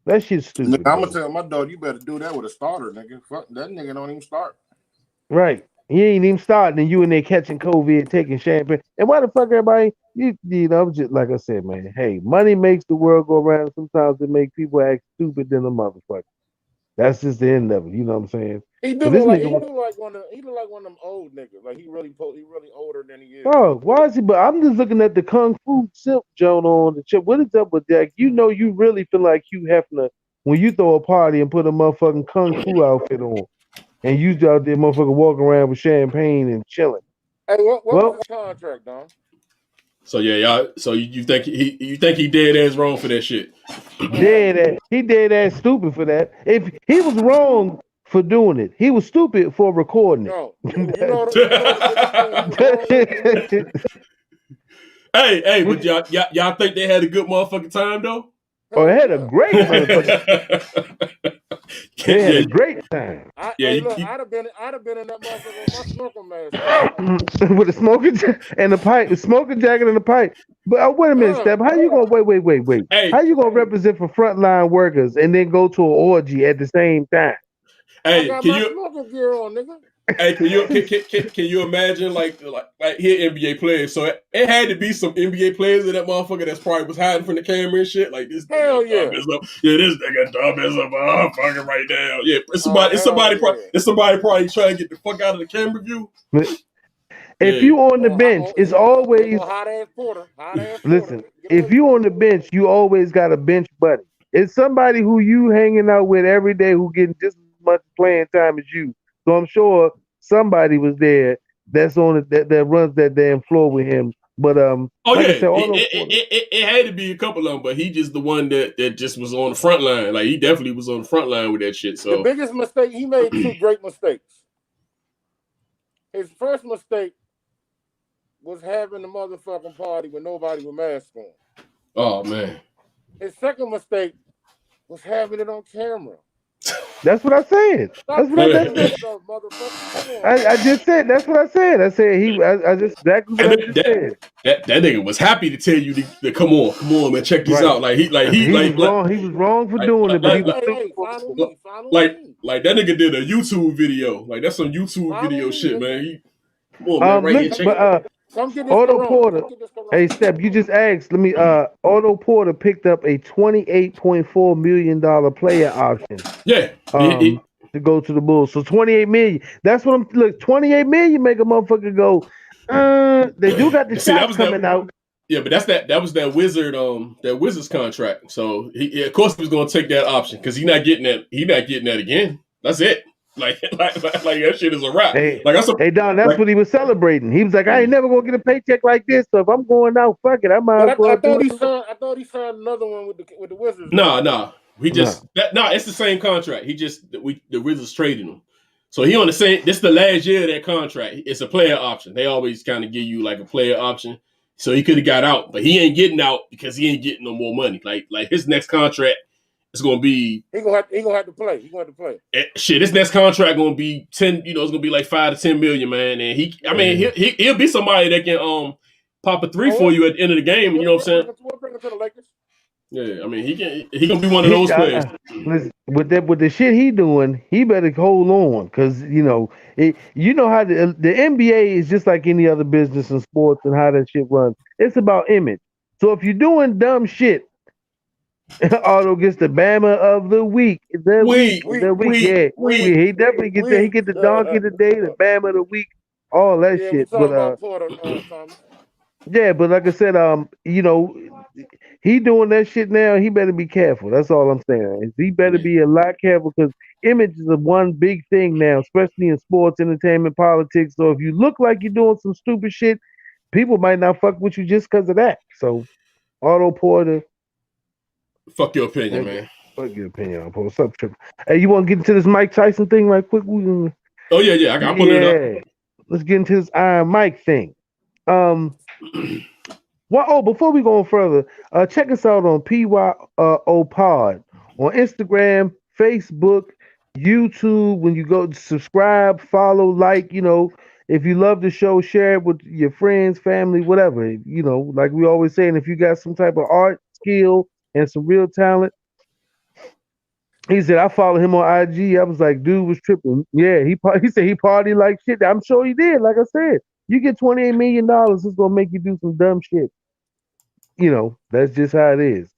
Speaker 4: That shit's stupid.
Speaker 6: Nigga, I'm gonna tell my daughter, you better do that with a starter, nigga. Fuck that nigga don't even start.
Speaker 4: Right. He ain't even starting and you in there catching COVID, taking champagne. And why the fuck everybody just like I said, man, hey, money makes the world go around. Sometimes it makes people act stupid than a motherfucker. That's just the end of it, you know what I'm saying?
Speaker 6: He look like one of them old niggas. Like he really older than he is.
Speaker 4: Oh, why is he? But I'm just looking at the Kung Fu Silk Joan on the chip. What is up with that? You really feel like Hugh Hefner when you throw a party and put a motherfucking Kung Fu outfit on, and you out there motherfucker walking around with champagne and chilling.
Speaker 6: Hey, what was his contract, Don?
Speaker 5: So yeah, y'all. So you think he dead ass wrong for that shit?
Speaker 4: He dead ass stupid for that. If he was wrong for doing it, he was stupid for recording it.
Speaker 6: No,
Speaker 5: Hey, but y'all think they had a good motherfucking time though?
Speaker 4: Oh, they had a great motherfucker. They had a great time.
Speaker 6: I'd have been in that motherfucker with my snorkel mask
Speaker 4: with a smoking and a pipe, a smoking jacket and a pipe. But wait a minute, Steph. How you gonna wait?
Speaker 5: Hey.
Speaker 4: How you gonna represent for frontline workers and then go to an orgy at the same time?
Speaker 5: Hey,
Speaker 6: I got my smoking gear on, nigga.
Speaker 5: Hey, can you imagine like here NBA players? So it had to be some NBA players in that motherfucker that's probably was hiding from the camera and shit. Like this.
Speaker 6: Hell yeah.
Speaker 5: This nigga dumb as a motherfucker right now. Yeah, it's somebody probably trying to get the fuck out of the camera view.
Speaker 4: If you on the bench, it's always
Speaker 6: hot ass Porter.
Speaker 4: Listen, if you on the bench, you always got a bench buddy. It's somebody who you hanging out with every day who getting just as much playing time as you. So I'm sure somebody was there that's on it that runs that damn floor with him. But
Speaker 5: it had to be a couple of them, but he just the one that just was on the front line. Like he definitely was on the front line with that shit. So
Speaker 6: the biggest mistake, he made two great mistakes. His first mistake was having the motherfucking party with nobody with masks on.
Speaker 5: Oh man.
Speaker 6: His second mistake was having it on camera.
Speaker 4: That's what I said. That's what I said. I just said. That's what I said. I said I just exactly what I just said.
Speaker 5: That nigga was happy to tell you to come on, man, check this out. Like he
Speaker 4: was wrong. He was wrong for doing it, but he was
Speaker 5: like that nigga did a YouTube video. Like that's some YouTube video shit, man. Come on, man, right here, check it.
Speaker 4: Otto Porter. Hey, Step, you just asked. Let me. Otto Porter picked up a $28.4 million player option.
Speaker 5: Yeah.
Speaker 4: To go to the Bulls. So 28 million. That's what I'm. Look, 28 million make a motherfucker go. They do got the shots coming out.
Speaker 5: Yeah, but that was that Wizards contract. So he of course he was gonna take that option because he's not getting that. He's not getting that again. That's it. Like that shit is a wrap.
Speaker 4: Hey,
Speaker 5: Don,
Speaker 4: that's what he was celebrating. He was like, I ain't never gonna get a paycheck like this. So if I'm going out, fuck it. I
Speaker 6: thought he signed another one with the Wizards.
Speaker 5: No. It's the same contract. The Wizards traded him. So he on the same. This is the last year of that contract. It's a player option. They always kind of give you like a player option. So he could have got out, but he ain't getting out because he ain't getting no more money. Like his next contract is gonna be.
Speaker 6: He gonna have to play.
Speaker 5: His next contract gonna be 10. It's gonna be like 5 to 10 million, man. And he'll be somebody that can pop a three for you at the end of the game. You know what I'm saying?
Speaker 6: We'll bring him to the Lakers.
Speaker 5: Yeah, I mean he gonna be one of those players.
Speaker 4: With the shit he doing, he better hold on because how the NBA is just like any other business in sports and how that shit runs. It's about image. So if you're doing dumb shit, Otto gets the Bama of the week. He definitely gets that. He get the donkey of the day, the Bama of the week, all that shit. But but like I said, he doing that shit now. He better be careful. That's all I'm saying. He better be a lot careful because image is one big thing now, especially in sports, entertainment, politics. So if you look like you're doing some stupid shit, people might not fuck with you just because of that. So, Otto Porter.
Speaker 5: Fuck your opinion, man.
Speaker 4: Fuck your opinion, Otto Porter. What's up, Triple? Hey, you want to get into this Mike Tyson thing right quick?
Speaker 5: Oh, yeah. I got put it up.
Speaker 4: Let's get into this Iron Mike thing. Before we go further, check us out on PYOPod on Instagram, Facebook, YouTube. When you go subscribe, follow, like, if you love the show, share it with your friends, family, whatever. Like we always saying, if you got some type of art, skill, and some real talent. He said, I follow him on IG. I was like, dude was tripping. Yeah, he said he partied like shit. I'm sure he did. Like I said, you get $28 million, it's going to make you do some dumb shit. That's just how it is.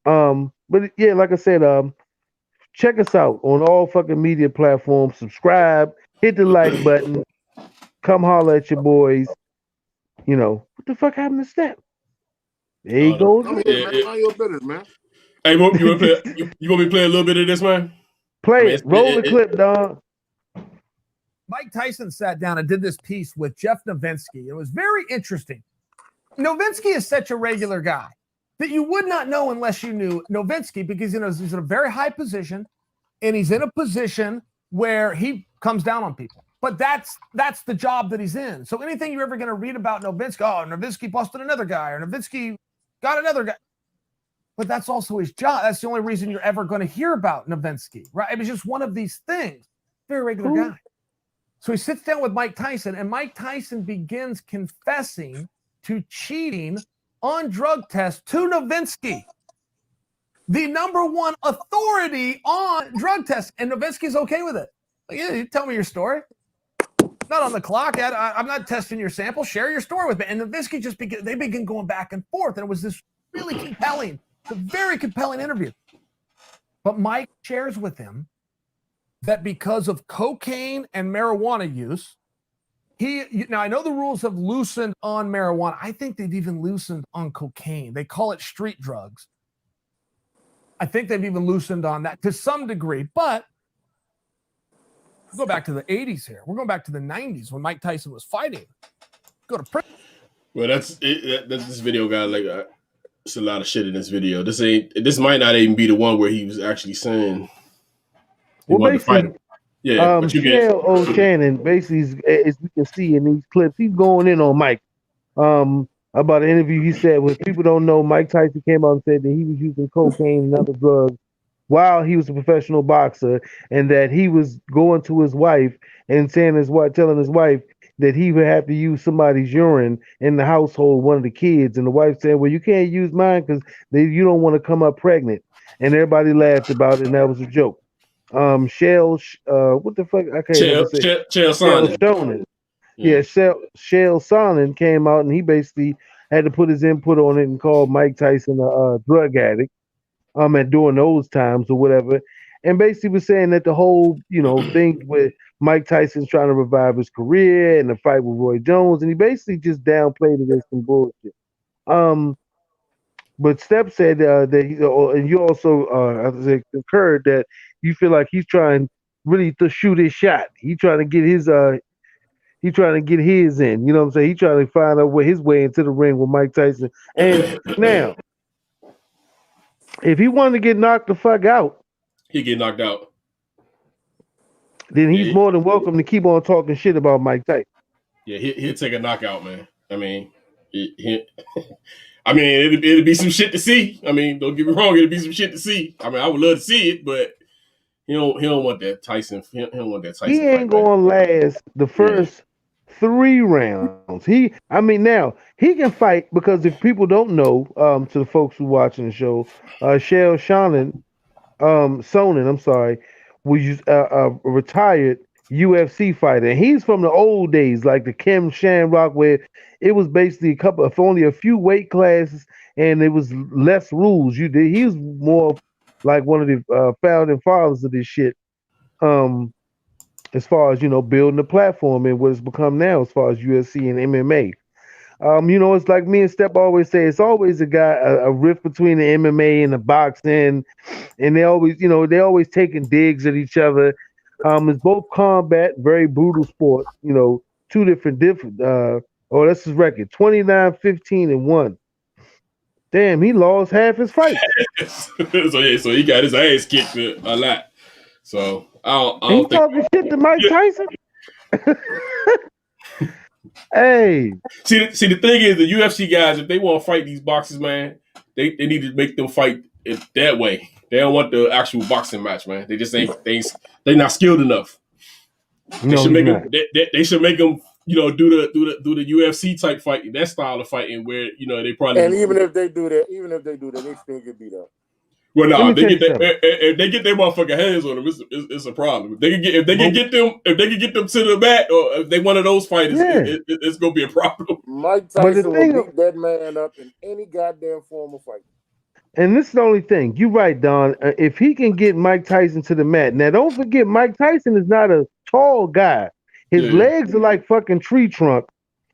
Speaker 4: But yeah, like I said, check us out on all fucking media platforms. Subscribe, hit the like button, come holler at your boys. What the fuck happened to Step? There he goes.
Speaker 6: Mind your business, man.
Speaker 5: Hey, you want me to play a little bit of this, man?
Speaker 4: Play it. Roll the clip, dog.
Speaker 8: Mike Tyson sat down and did this piece with Jeff Novinsky. It was very interesting. Novinsky is such a regular guy that you would not know unless you knew Novinsky because he's in a very high position and he's in a position where he comes down on people. But that's the job that he's in. So anything you're ever going to read about Novinsky, Novinsky busted another guy or Novinsky got another guy. But that's also his job. That's the only reason you're ever going to hear about Novinsky, right? It was just one of these things. Very regular guy. So he sits down with Mike Tyson, and Mike Tyson begins confessing to cheating on drug tests to Novinsky, the number one authority on drug tests. And Novinsky's okay with it. Like, yeah, you tell me your story. Not on the clock. I'm not testing your sample. Share your story with me. And Novinsky they begin going back and forth. And it was this really compelling, a very compelling interview. But Mike shares with him that because of cocaine and marijuana use, now I know the rules have loosened on marijuana. I think they've even loosened on cocaine. They call it street drugs. I think they've even loosened on that to some degree, but we'll go back to the 80s here. We're going back to the 90s when Mike Tyson was fighting. Go to prison.
Speaker 5: Well, that's this video guy. It's a lot of shit in this video. This might not even be the one where he was actually saying.
Speaker 4: Well, basically, Michelle O'Shannon, basically, as we can see in these clips, he's going in on Mike. About an interview he said, when people don't know, Mike Tyson came out and said that he was using cocaine and other drugs while he was a professional boxer, and that he was going to his wife and telling his wife that he would have to use somebody's urine in the household, one of the kids, and the wife said, "Well, you can't use mine because you don't want to come up pregnant." And everybody laughed about it, and that was a joke. What the fuck? I can't never say.
Speaker 5: Sonnen.
Speaker 4: Yeah, Sonnen came out and he basically had to put his input on it and called Mike Tyson a drug addict. And during those times or whatever, and basically was saying that the whole thing with Mike Tyson's trying to revive his career and the fight with Roy Jones, and he basically just downplayed it as some bullshit. But Step said that and you also concurred that you feel like he's trying really to shoot his shot. He's trying to get his in. You know what I'm saying? He's trying to find out his way into the ring with Mike Tyson. And now, if he wanted to get knocked the fuck out,
Speaker 5: he get knocked out.
Speaker 4: Then he's more than welcome to keep on talking shit about Mike Tyson.
Speaker 5: Yeah, he'll take a knockout, man. I mean, it'd be some shit to see. I mean, don't get me wrong, it'd be some shit to see. I mean, I would love to see it, but he don't want that Tyson. He don't want that Tyson.
Speaker 4: He ain't gonna last the first 3 rounds. Now he can fight because if people don't know, to the folks who watching the show, Sonnen, was a retired UFC fighter. And he's from the old days, like the Kim Shamrock, where it was basically only a few weight classes, and it was less rules. He was more like one of the founding fathers of this shit. As far as building the platform and what it's become now, as far as UFC and MMA. It's like me and Step always say, it's always a rift between the MMA and the boxing, and they always taking digs at each other. It's both combat, very brutal sports. Two different. That's his record: 29-15-1. Damn, he lost half his fight.
Speaker 5: so he got his ass kicked a lot. So I don't think
Speaker 4: talking shit to Mike Tyson. Hey,
Speaker 5: see the thing is, the UFC guys, if they want to fight these boxers, man, they need to make them fight it that way. They don't want the actual boxing match, man. They just they're not skilled enough. They should make them do the UFC type fight, that style of fighting where they probably.
Speaker 6: And even if they do that, they still get beat up.
Speaker 5: Well, no, if they get their motherfucking hands on them, it's a problem. If they can get them to the mat, or if they one of those fighters, it's gonna be a problem.
Speaker 6: Mike Tyson will beat that man up in any goddamn form of fight.
Speaker 4: And this is the only thing. You're right, Don. If he can get Mike Tyson to the mat, now don't forget, Mike Tyson is not a tall guy. His legs are like fucking tree trunk.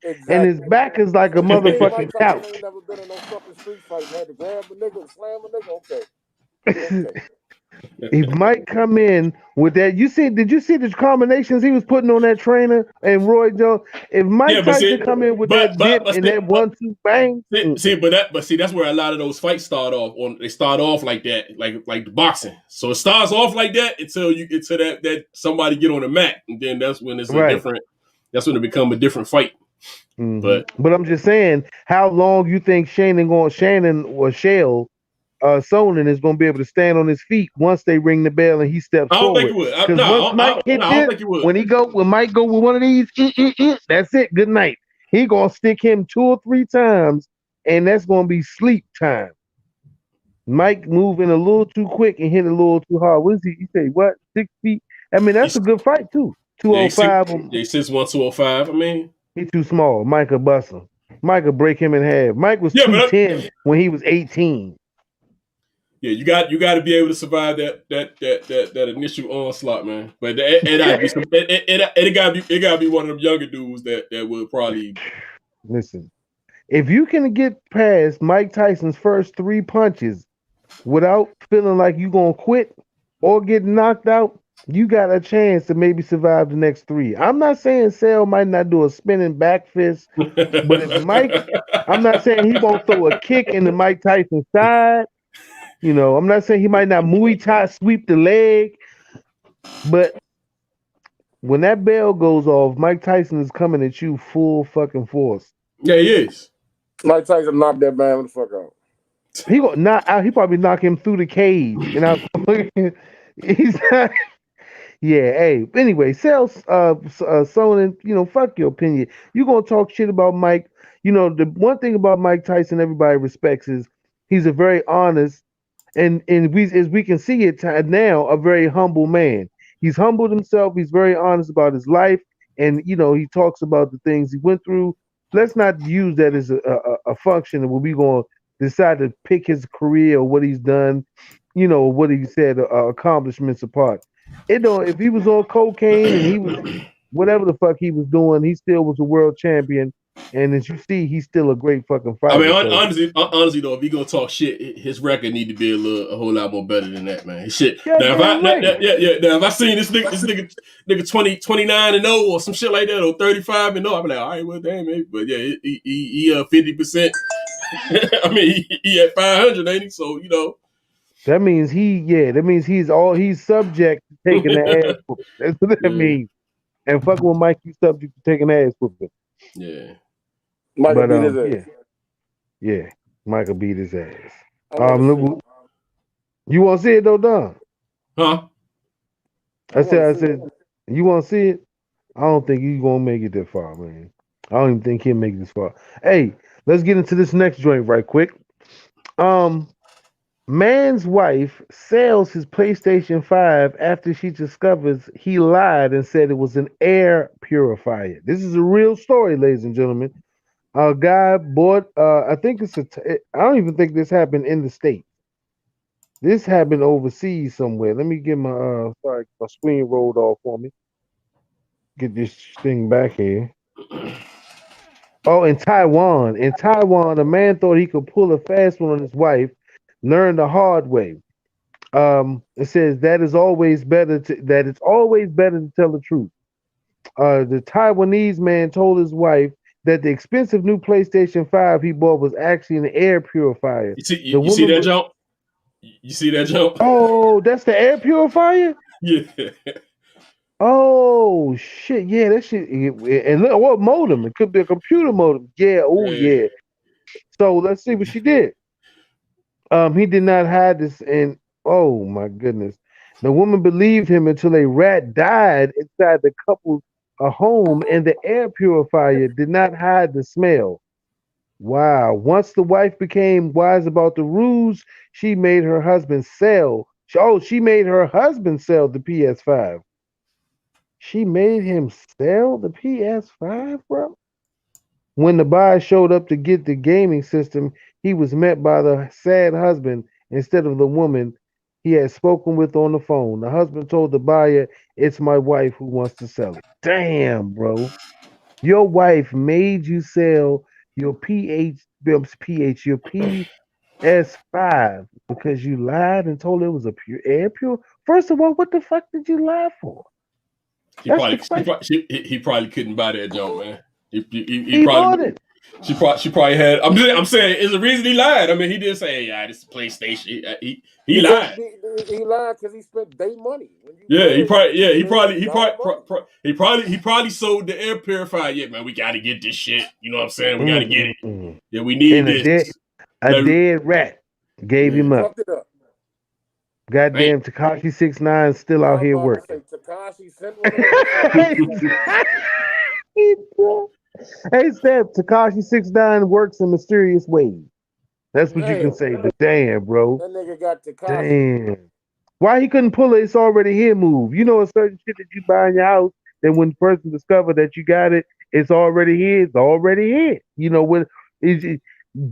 Speaker 4: Exactly. And his back is like a motherfucking couch.
Speaker 6: Ain't never been in no fucking street fight. Had to grab a nigga, slam a nigga. Okay.
Speaker 4: He might come in with that. Did you see the combinations he was putting on that trainer and Roy Jones? If Mike Tyson come in with that dip and that 1-2 bang.
Speaker 5: That's where a lot of those fights start off. They start off like that, like the boxing. So it starts off like that until that somebody get on the mat, and then that's when it's a different. That's when it become a different fight.
Speaker 4: Mm-hmm. But I'm just saying, how long you think Shannon or Shell Sonnen is going to be able to stand on his feet once they ring the bell and he steps forward?
Speaker 5: I don't think he would.
Speaker 4: When Mike go with one of these, that's it. Good night. He going to stick him 2 or 3 times, and that's going to be sleep time. Mike moving a little too quick and hitting a little too hard. What is he? You say what? 6 feet? I mean, that's a good fight too. 205.
Speaker 5: They 6'1", 205. I mean,
Speaker 4: he too small. Mike will bust him. Mike will break him in half. Mike was 210 when he was 18.
Speaker 5: Yeah, you got to be able to survive that initial onslaught, man. But it gotta be one of them younger dudes that will probably
Speaker 4: listen. If you can get past Mike Tyson's first 3 punches without feeling like you gonna quit or get knocked out, you got a chance to maybe survive the next 3. I'm not saying Sale might not do a spinning back fist, but if Mike, I'm not saying he won't throw a kick into Mike Tyson's side. I'm not saying he might not Muay Thai sweep the leg, but when that bell goes off, Mike Tyson is coming at you full fucking force.
Speaker 5: Yeah, he is.
Speaker 6: Mike Tyson knocked that man the fuck out.
Speaker 4: He go knock out. He probably knock him through the cage, and he's not. Yeah, hey. Anyway, Sonnen, fuck your opinion. You gonna talk shit about Mike? The one thing about Mike Tyson everybody respects is he's a very honest and as we can see it now, a very humble man. He's humbled himself. He's very honest about his life, and he talks about the things he went through. Let's not use that as a function of when we gonna decide to pick his career or what he's done, what he said, accomplishments apart. If he was on cocaine and he was whatever the fuck he was doing, he still was a world champion. And as you see, he's still a great fucking fighter.
Speaker 5: I mean, honestly though, if he gonna talk shit, his record need to be a whole lot more better than that, man. Shit.
Speaker 4: Yeah,
Speaker 5: now, if I seen this nigga 29-0 or some shit like that, or 35-0, I'm like, all right, well, damn, man. But yeah, he 50%. I mean, he at 500, ain't he? So
Speaker 4: that means he's subject to taking the ass whooping. That's what that means. And fucking with Mike, he's subject to taking ass whooping.
Speaker 5: Yeah.
Speaker 6: Michael beat his ass.
Speaker 4: Yeah. Michael beat his ass. You want to see it though, Don?
Speaker 5: Huh?
Speaker 4: I said, you want to see it? I don't think he's gonna make it that far, man. I don't even think he'll make it this far. Hey, let's get into this next joint right quick. Man's wife sells his PlayStation 5 after she discovers he lied and said it was an air purifier. This is a real story, ladies and gentlemen. A guy bought, I don't even think this happened in the States. This happened overseas somewhere. Let me get my screen rolled off for me. Get this thing back here. Oh, in Taiwan. In Taiwan, a man thought he could pull a fast one on his wife, learned the hard way. It says that it's always better to tell the truth. The Taiwanese man told his wife that the expensive new PlayStation 5 he bought was actually an air purifier.
Speaker 5: You see that jump? You see that jump?
Speaker 4: Oh, that's the air purifier?
Speaker 5: Yeah.
Speaker 4: Oh shit! Yeah, that shit. And look, what modem? It could be a computer modem. Yeah. Oh yeah. So let's see what she did. He did not hide this, and oh my goodness, the woman believed him until a rat died inside the couple's home, and the air purifier did not hide the smell. Wow! Once the wife became wise about the rules, she made her husband sell. She made her husband sell the PS5. She made him sell the PS5, bro. When the buyer showed up to get the gaming system, he was met by the sad husband instead of the woman he had spoken with on the phone. The husband told the buyer, "It's my wife who wants to sell it." Damn, bro. Your wife made you sell your PS5 because you lied and told her it was a pure. First of all, what the fuck did you lie for?
Speaker 5: He probably couldn't buy that junk, man.
Speaker 4: He bought it.
Speaker 5: She probably had. I'm saying, it's the reason he lied. I mean, he did say, "Yeah, this is PlayStation." He lied.
Speaker 6: He lied because he spent their money.
Speaker 5: He probably sold the air purifier. Yeah, man, we got to get this shit. You know what I'm saying? We got to get it. Yeah, we need this.
Speaker 4: A dead rat gave him up. Goddamn, Tekashi 6ix9ine still out here working.
Speaker 6: Tekashi sent
Speaker 4: Hey, Steph, Tekashi 6ix9ine works in mysterious ways. That's what you can say. But damn, bro.
Speaker 6: That nigga got Tekashi.
Speaker 4: Damn. Why he couldn't pull it? It's already here move. You know, a certain shit that you buy in your house, then when the person discover that you got it, it's already here. It's already here. You know, when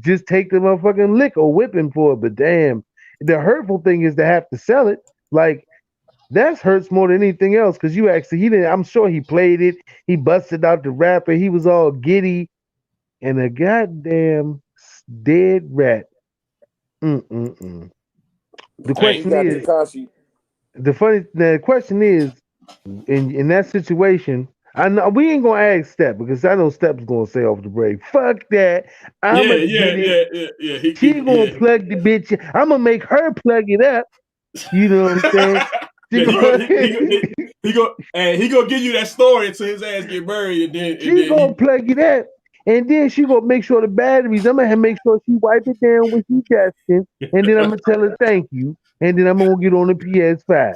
Speaker 4: just take the motherfucking lick or whipping for it. But damn, the hurtful thing is to have to sell it. Like, that hurts more than anything else because he didn't. I'm sure he played it. He busted out the rapper. He was all giddy, and a goddamn dead rat. The question is, in that situation, I know we ain't gonna ask Step because I know Step's gonna say off the break. Fuck that. She gonna plug the bitch. I'm gonna make her plug it up. You know what I'm saying?
Speaker 5: He gonna give you that story until his ass get buried, and then
Speaker 4: gonna plug it up, And then she gonna make sure the batteries. I'm gonna make sure she wipe it down when she testing, and then I'm gonna tell her thank you, and then I'm gonna get on the PS5.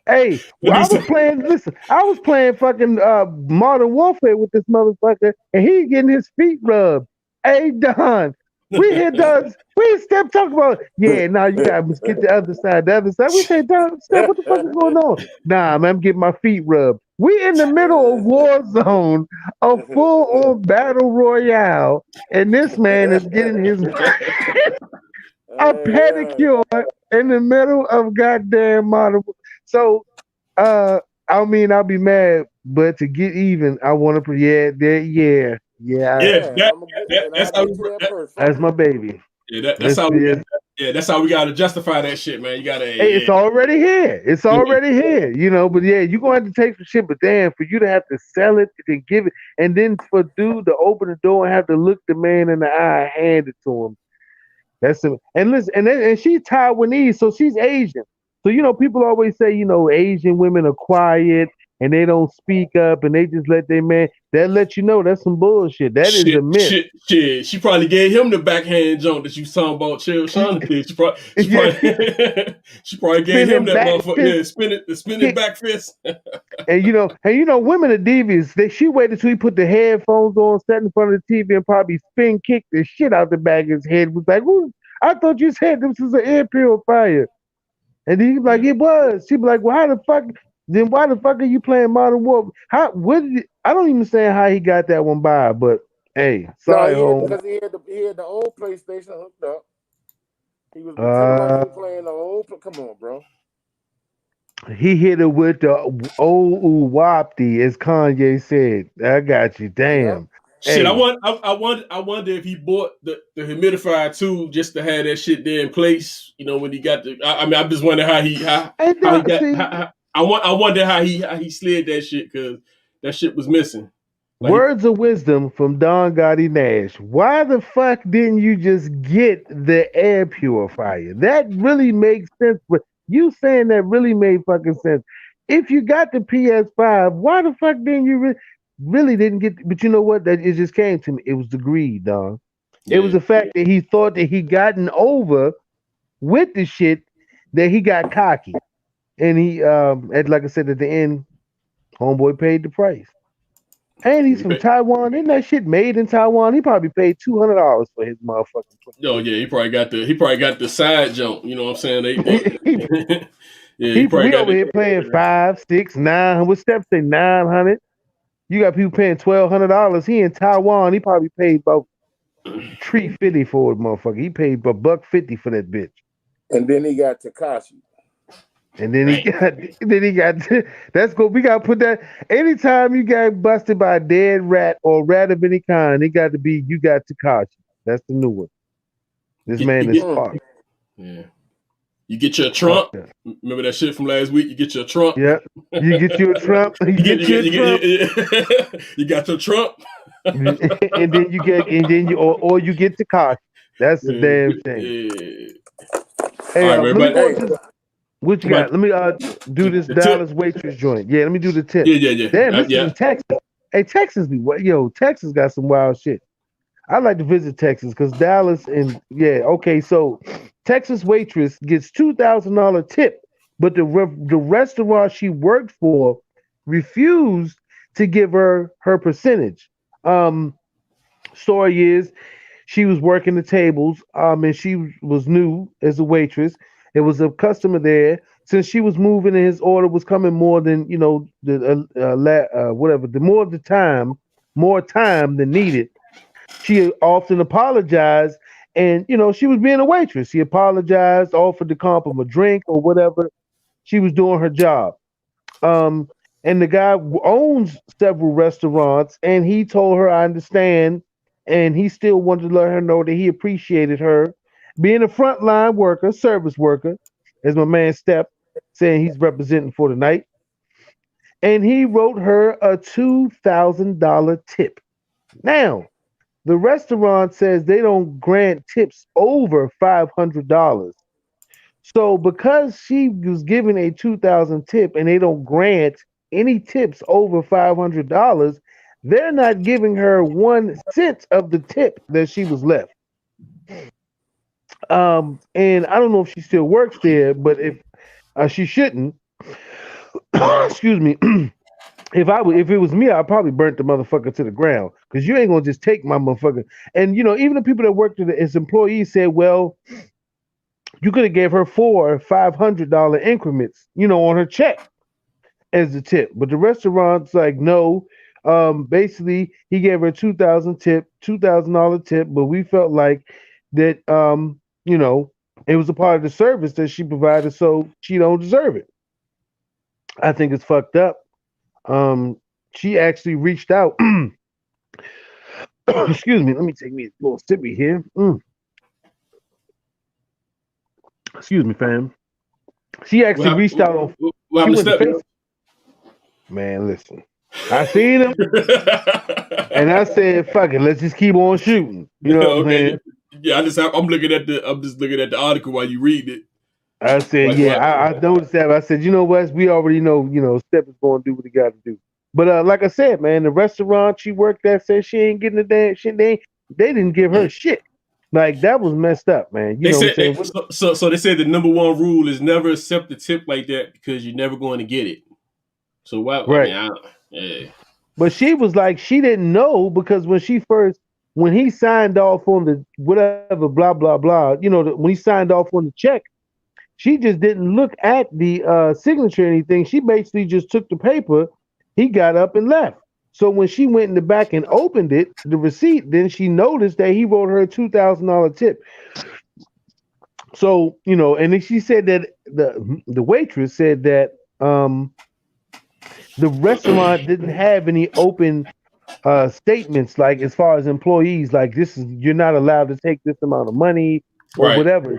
Speaker 4: Hey, well, I was playing. Listen, I was playing fucking Modern Warfare with this motherfucker, and he getting his feet rubbed. Hey, Don, we hear Don. We Steph talk about. Yeah, now you got to get the other side. The other side. We say, Don, Steph, what the fuck is going on? Nah, man, I'm getting my feet rubbed. We in the middle of war zone, a full-on battle royale, and this man is getting his a pedicure in the middle of goddamn Modern. So, I mean, I'll be mad, but to get even, I want to. That's my baby.
Speaker 5: Yeah, that's how. That's how we gotta justify that shit, man. You gotta.
Speaker 4: Hey, it's already here. It's already here, you know. But yeah, you're gonna have to take some shit. But damn, for you to have to sell it and give it, and then for dude to open the door and have to look the man in the eye, and hand it to him. That's it. And listen, and she's Taiwanese, so she's Asian. So you know, people always say, you know, Asian women are quiet and they don't speak up and they just let their man. That lets you know that's some bullshit. That is a myth.
Speaker 5: Shit. She probably gave him the backhand jump that you talking about. C.Sonnen did. She probably gave him that motherfucker. Yeah, spinning back fist.
Speaker 4: And you know, women are devious. She waited till he put the headphones on, sat in front of the TV, and probably spin kicked the shit out the back of his head. Was like, ooh, I thought you said this was an air purifier. And he'd be like, it was. She'd be like, well, how the fuck? Then why the fuck are you playing Modern Warfare? I don't even understand how he got that one by, but hey, sorry,
Speaker 6: because he had the old PlayStation hooked up. He was playing the old. Come on, bro.
Speaker 4: He hit it with the old wapty, as Kanye said. I got you. Damn.
Speaker 5: Shit, I wonder if he bought the humidifier too, just to have that shit there in place. You know, when he got the. I mean, I'm just wondering how he got. I wonder how he slid that shit, because that shit was missing.
Speaker 4: Like, words of wisdom from Don Gotti Nash. Why the fuck didn't you just get the air purifier? That really makes sense. But you saying that really made fucking sense. If you got the PS5, why the fuck didn't you really didn't get? But you know what? That it just came to me. It was the greed, Don. Yeah. It was the fact that he thought that he gotten over with the shit, that he got cocky. And he, like I said, at the end, homeboy paid the price. And he's from Taiwan. Isn't that shit made in Taiwan? He probably paid $200 for his motherfucking price.
Speaker 5: Oh yeah, he probably got the side jump. You know what I'm saying?
Speaker 4: We over here paying $500, $600, $900. What Steph say? $900. You got people paying $1,200. He in Taiwan. He probably paid about $350 for it, motherfucker. He paid $150 for that bitch.
Speaker 6: And then he got Takashi.
Speaker 4: And then he got that's good. We gotta put that anytime you got busted by a dead rat or rat of any kind, it got to be you got Takashi. That's the new one. This man is fucked.
Speaker 5: Yeah. You get your Trump. Remember that shit from last week? You get your Trump.
Speaker 4: Yeah. You get your Trump. You got
Speaker 5: your Trump.
Speaker 4: and then you get or you get Takashi. That's the damn thing.
Speaker 5: Yeah. Hey, all right,
Speaker 4: what you got? Let me do this Dallas waitress joint. Yeah, let me do the tip.
Speaker 5: Yeah.
Speaker 4: Damn, this is in Texas. Hey, Texas Texas got some wild shit. I like to visit Texas because Dallas and okay. So Texas waitress gets $2,000 tip, but the restaurant she worked for refused to give her percentage. Story is, she was working the tables, and she was new as a waitress. There was a customer there. Since she was moving and his order was coming more than, more time than needed, she often apologized. And, she was being a waitress. She apologized, offered to comp him a drink or whatever. She was doing her job. And the guy owns several restaurants, and he told her, I understand. And he still wanted to let her know that he appreciated her being a frontline worker, service worker, as my man Step saying he's representing for tonight. And he wrote her a $2,000 tip. Now, the restaurant says they don't grant tips over $500. So because she was given a $2,000 tip and they don't grant any tips over $500, They're not giving her 1 cent of the tip that she was left. And I don't know if she still works there, but if she shouldn't, excuse me. If it was me, I'd probably burnt the motherfucker to the ground because you ain't gonna just take my motherfucker. And even the people that worked as employees said, well, you could have gave her $400 or $500 increments, on her check as a tip. But the restaurant's like, no. Basically, he gave her $2,000 tip, but we felt like that, it was a part of the service that she provided, so she don't deserve it. I think it's fucked up. She actually reached out. Excuse me. Let me take me a little sippy here. Excuse me, fam. She actually reached out on. Man, listen. I seen him, and I said, "Fuck it, let's just keep on shooting." You know what I'm saying?
Speaker 5: Yeah, I'm just looking at the article while you read it.
Speaker 4: I said, I noticed that. I said, you know what? We already know, Step is going to do what he got to do. But like I said, man, the restaurant she worked at said she ain't getting the damn shit. They didn't give her shit. Like, that was messed up, man. You know what I'm saying?
Speaker 5: So they said the number one rule is never accept a tip like that because you're never going to get it. So why?
Speaker 4: Right.
Speaker 5: Yeah.
Speaker 4: But she was like, she didn't know because when he signed off on the whatever, blah, blah, blah, when he signed off on the check, she just didn't look at the signature or anything. She basically just took the paper. He got up and left. So when she went in the back and opened it, the receipt, then she noticed that he wrote her a $2,000 tip. So, and then she said that the waitress said that the restaurant didn't have any open statements, like as far as employees, like you're not allowed to take this amount of money or whatever.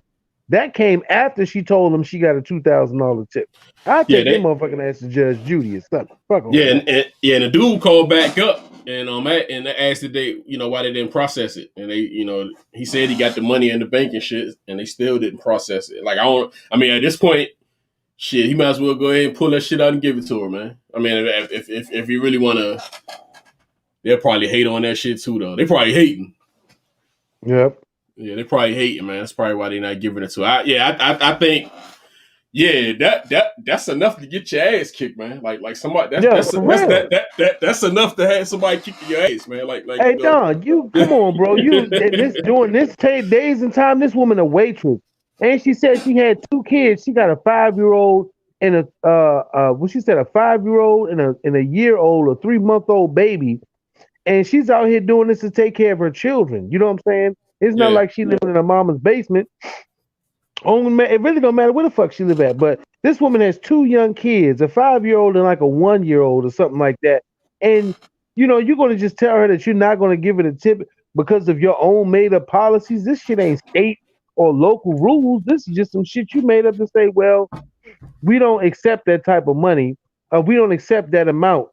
Speaker 4: That came after she told him she got a $2,000 tip. I take that motherfucking ass to Judge Judy or something. Fuck on
Speaker 5: and the dude called back up and asked if they, why they didn't process it, and they, he said he got the money in the bank and shit, and they still didn't process it. Like at this point, shit, he might as well go ahead and pull that shit out and give it to her, man. I mean, if you really want to, they'll probably hate on that shit too, though. They probably hating.
Speaker 4: Yep.
Speaker 5: Yeah, they probably hating, man. That's probably why they're not giving it to her. I think, that's enough to get your ass kicked, man. Like somebody that's enough to have somebody kick your ass, man. Like
Speaker 4: hey, Don, you come on, bro. During this days and time, this woman a waitress, and she said she had 2 kids. She got a 5-year-old and a 5-year-old and a year-old or 3-month-old baby, and she's out here doing this to take care of her children. You know what I'm saying? It's not like she living in her mama's basement. It really don't matter where the fuck she live at. But this woman has 2 young kids, a 5-year-old and like a 1-year-old or something like that. And you're going to just tell her that you're not going to give it a tip because of your own made up policies. This shit ain't state or local rules. This is just some shit you made up to say, well, we don't accept that type of money. We don't accept that amount.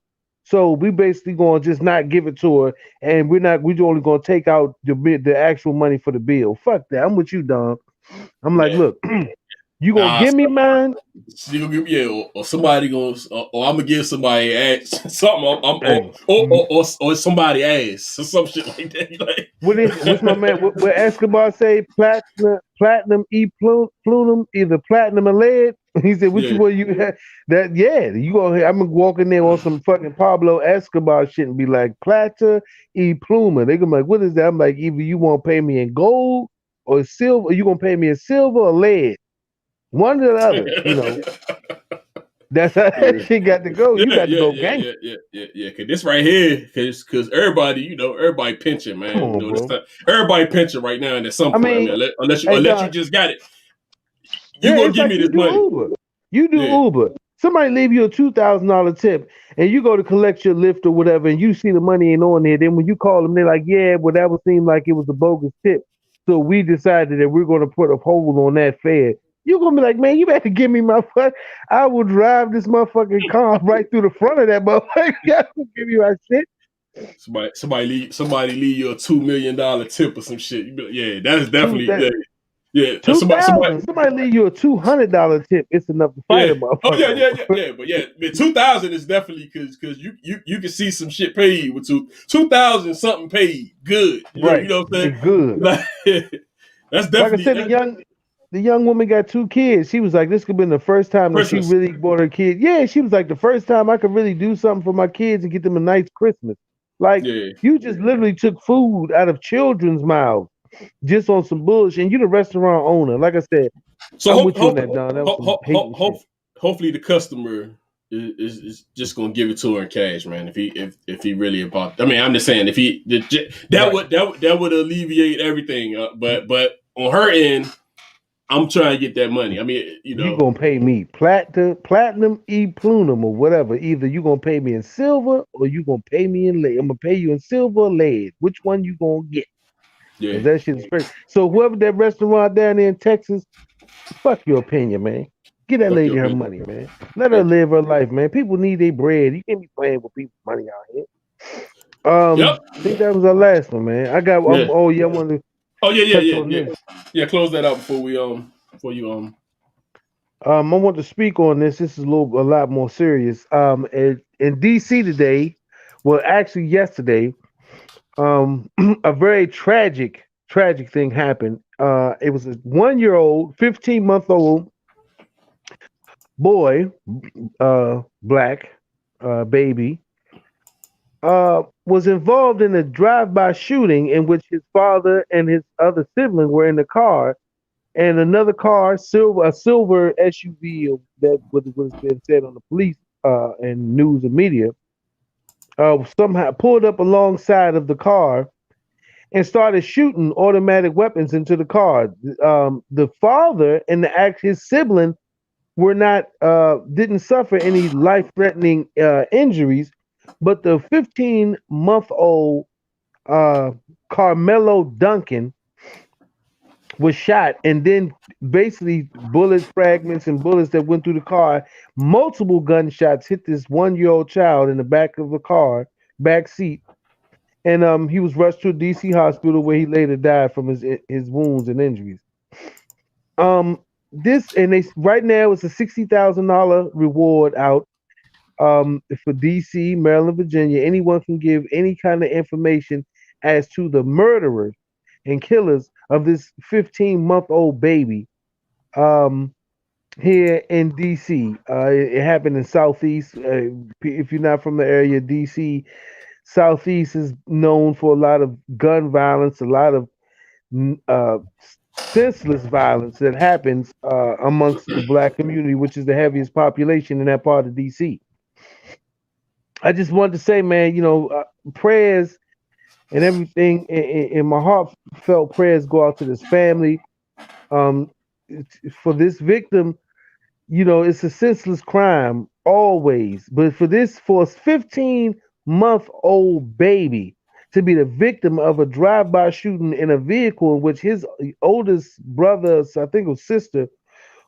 Speaker 4: So we basically going to just not give it to her, and we're only going to take out the actual money for the bill. Fuck that. I'm with you, Don. I'm like, look, you going to give me mine?
Speaker 5: You gonna give or somebody going, or I'm gonna give somebody ass something. Or somebody ass or some shit like that. Like,
Speaker 4: what's my man? What Escobar say? Platinum, plunum, either platinum or lead. He said, "Which one you had?" That you gonna? I'm gonna walk in there on some fucking Pablo Escobar shit and be like, "Plata y pluma." They gonna be like, "What is that?" I'm like, "Either you want to pay me in gold or silver, or you gonna pay me in silver or lead, one or the other." That's how that shit got to go. You got to go gang.
Speaker 5: Yeah. Cause this right here, cause everybody, everybody pinching, man. Everybody pinching right now, and at some point, unless you just got it. You gonna give me this money?
Speaker 4: Uber. You do Uber. Somebody leave you a $2,000 tip, and you go to collect your Lyft or whatever, and you see the money ain't on there. Then when you call them, they're like, "Yeah, well, that would seem like it was a bogus tip." So we decided that we're going to put a hold on that fare. You're gonna be like, "Man, you better give me my fuck." I will drive this motherfucking car right through the front of that motherfucker. I will give you my shit.
Speaker 5: Somebody leave you a $2 million tip or some shit. Yeah, that is definitely. Yeah,
Speaker 4: somebody leave you a $200 tip. It's enough to fight him up.
Speaker 5: Oh yeah. But 2,000 is definitely because you can see some shit paid with 2,000 something paid. Good,
Speaker 4: right?
Speaker 5: You know what I'm saying?
Speaker 4: Good.
Speaker 5: That's definitely.
Speaker 4: Like I said, the young woman got 2 kids. She was like, this could have been the first time that she really bought her kid. Yeah, she was like, the first time I could really do something for my kids and get them a nice Christmas. Like you just literally took food out of children's mouths. Just on some bullshit, and you the restaurant owner. Like I said,
Speaker 5: so
Speaker 4: hopefully
Speaker 5: the customer is just gonna give it to her in cash, man. If he really about, I mean, I'm just saying that would alleviate everything. But on her end, I'm trying to get that money. I mean, you
Speaker 4: gonna pay me platinum e plunum or whatever. Either you gonna pay me in silver or you gonna pay me in lead. I'm gonna pay you in silver or lead. Which one you gonna get? Yeah, that shit is crazy. So whoever that restaurant down there in Texas, fuck your opinion, man. Get that lady her money, man. Let her live her life, man. People need their bread. You can't be playing with people's money out here. I think that was our last one, man. I got. I want to.
Speaker 5: Yeah. Close that out before you.
Speaker 4: I want to speak on this. This is a lot more serious. In DC today, well, actually yesterday. A very tragic thing happened. It was a 1-year-old, 15-month-old boy, black baby, was involved in a drive-by shooting in which his father and his other sibling were in the car, and another car, a silver SUV, that was been said on the police and news and media. Somehow pulled up alongside of the car and started shooting automatic weapons into the car. The father and his sibling were not didn't suffer any life-threatening injuries, but the 15-month-old Carmelo Duncan was shot, and then basically bullet fragments and bullets that went through the car, multiple gunshots hit this 1-year-old child in the back of the car, back seat, and he was rushed to a DC hospital where he later died from his wounds and injuries. Right now it's a $60,000 reward out for DC, Maryland, Virginia. Anyone can give any kind of information as to the murderers and killers of this 15-month-old baby here in DC. It happened in Southeast. If you're not from the area, DC, Southeast is known for a lot of gun violence, a lot of senseless violence that happens amongst the black community, which is the heaviest population in that part of DC. I just wanted to say, man, prayers and everything in my heartfelt prayers go out to this family. For this victim, it's a senseless crime always. But for a 15-month-old baby to be the victim of a drive-by shooting in a vehicle in which his oldest brother, I think it was sister,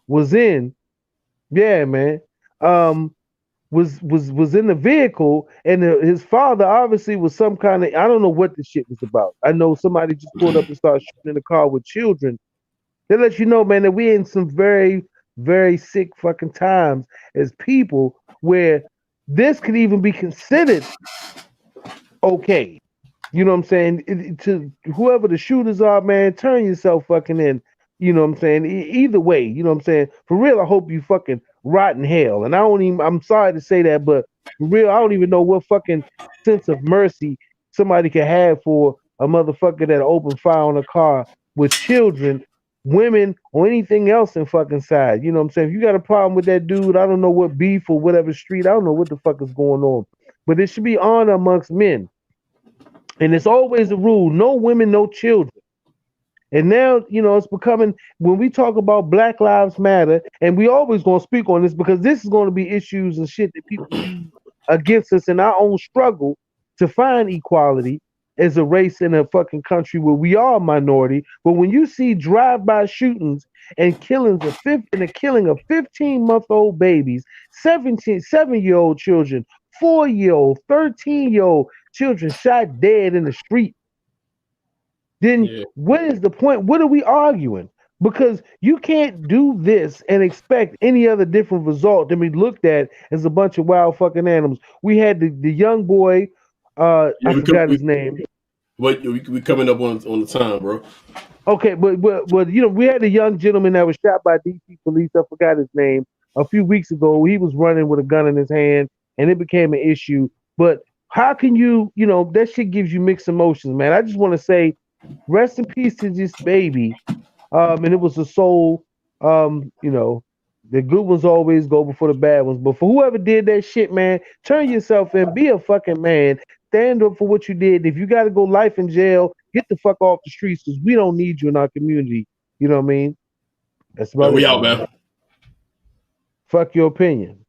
Speaker 4: was in, yeah, man. Was in the vehicle, and his father obviously was some kind of, I don't know what this shit was about. I know somebody just pulled up and started shooting in the car with children. They let you know, man, that we're in some very, very sick fucking times as people where this could even be considered okay. You know what I'm saying? To whoever the shooters are, man, turn yourself fucking in. You know what I'm saying? Either way, you know what I'm saying? For real, I hope you fucking rot in hell. And I'm sorry to say that, but for real, I don't even know what fucking sense of mercy somebody could have for a motherfucker that opened fire on a car with children, women, or anything else in fucking side. You know what I'm saying? If you got a problem with that dude, I don't know what beef or whatever street, I don't know what the fuck is going on. But it should be honor amongst men. And it's always a rule, no women, no children. And now, it's becoming, when we talk about Black Lives Matter, and we always going to speak on this because this is going to be issues and shit that people use against us in our own struggle to find equality as a race in a fucking country where we are a minority. But when you see drive-by shootings and killing of 15-month-old babies, 7-year-old children, 4-year-old, 13-year-old children shot dead in the street, then what is the point? What are we arguing? Because you can't do this and expect any other different result than be looked at as a bunch of wild fucking animals. We had the young boy, I forgot his name.
Speaker 5: Wait, we coming up on the time, bro.
Speaker 4: Okay, but we had a young gentleman that was shot by DC police. I forgot his name. A few weeks ago, he was running with a gun in his hand, and it became an issue. But how can that shit gives you mixed emotions, man. I just want to say, rest in peace to this baby. And it was a soul. The good ones always go before the bad ones. But for whoever did that shit, man, turn yourself in. Be a fucking man. Stand up for what you did. If you got to go life in jail, get the fuck off the streets because we don't need you in our community. You know what I mean? That's about it.
Speaker 5: We out, man.
Speaker 4: Fuck your opinion.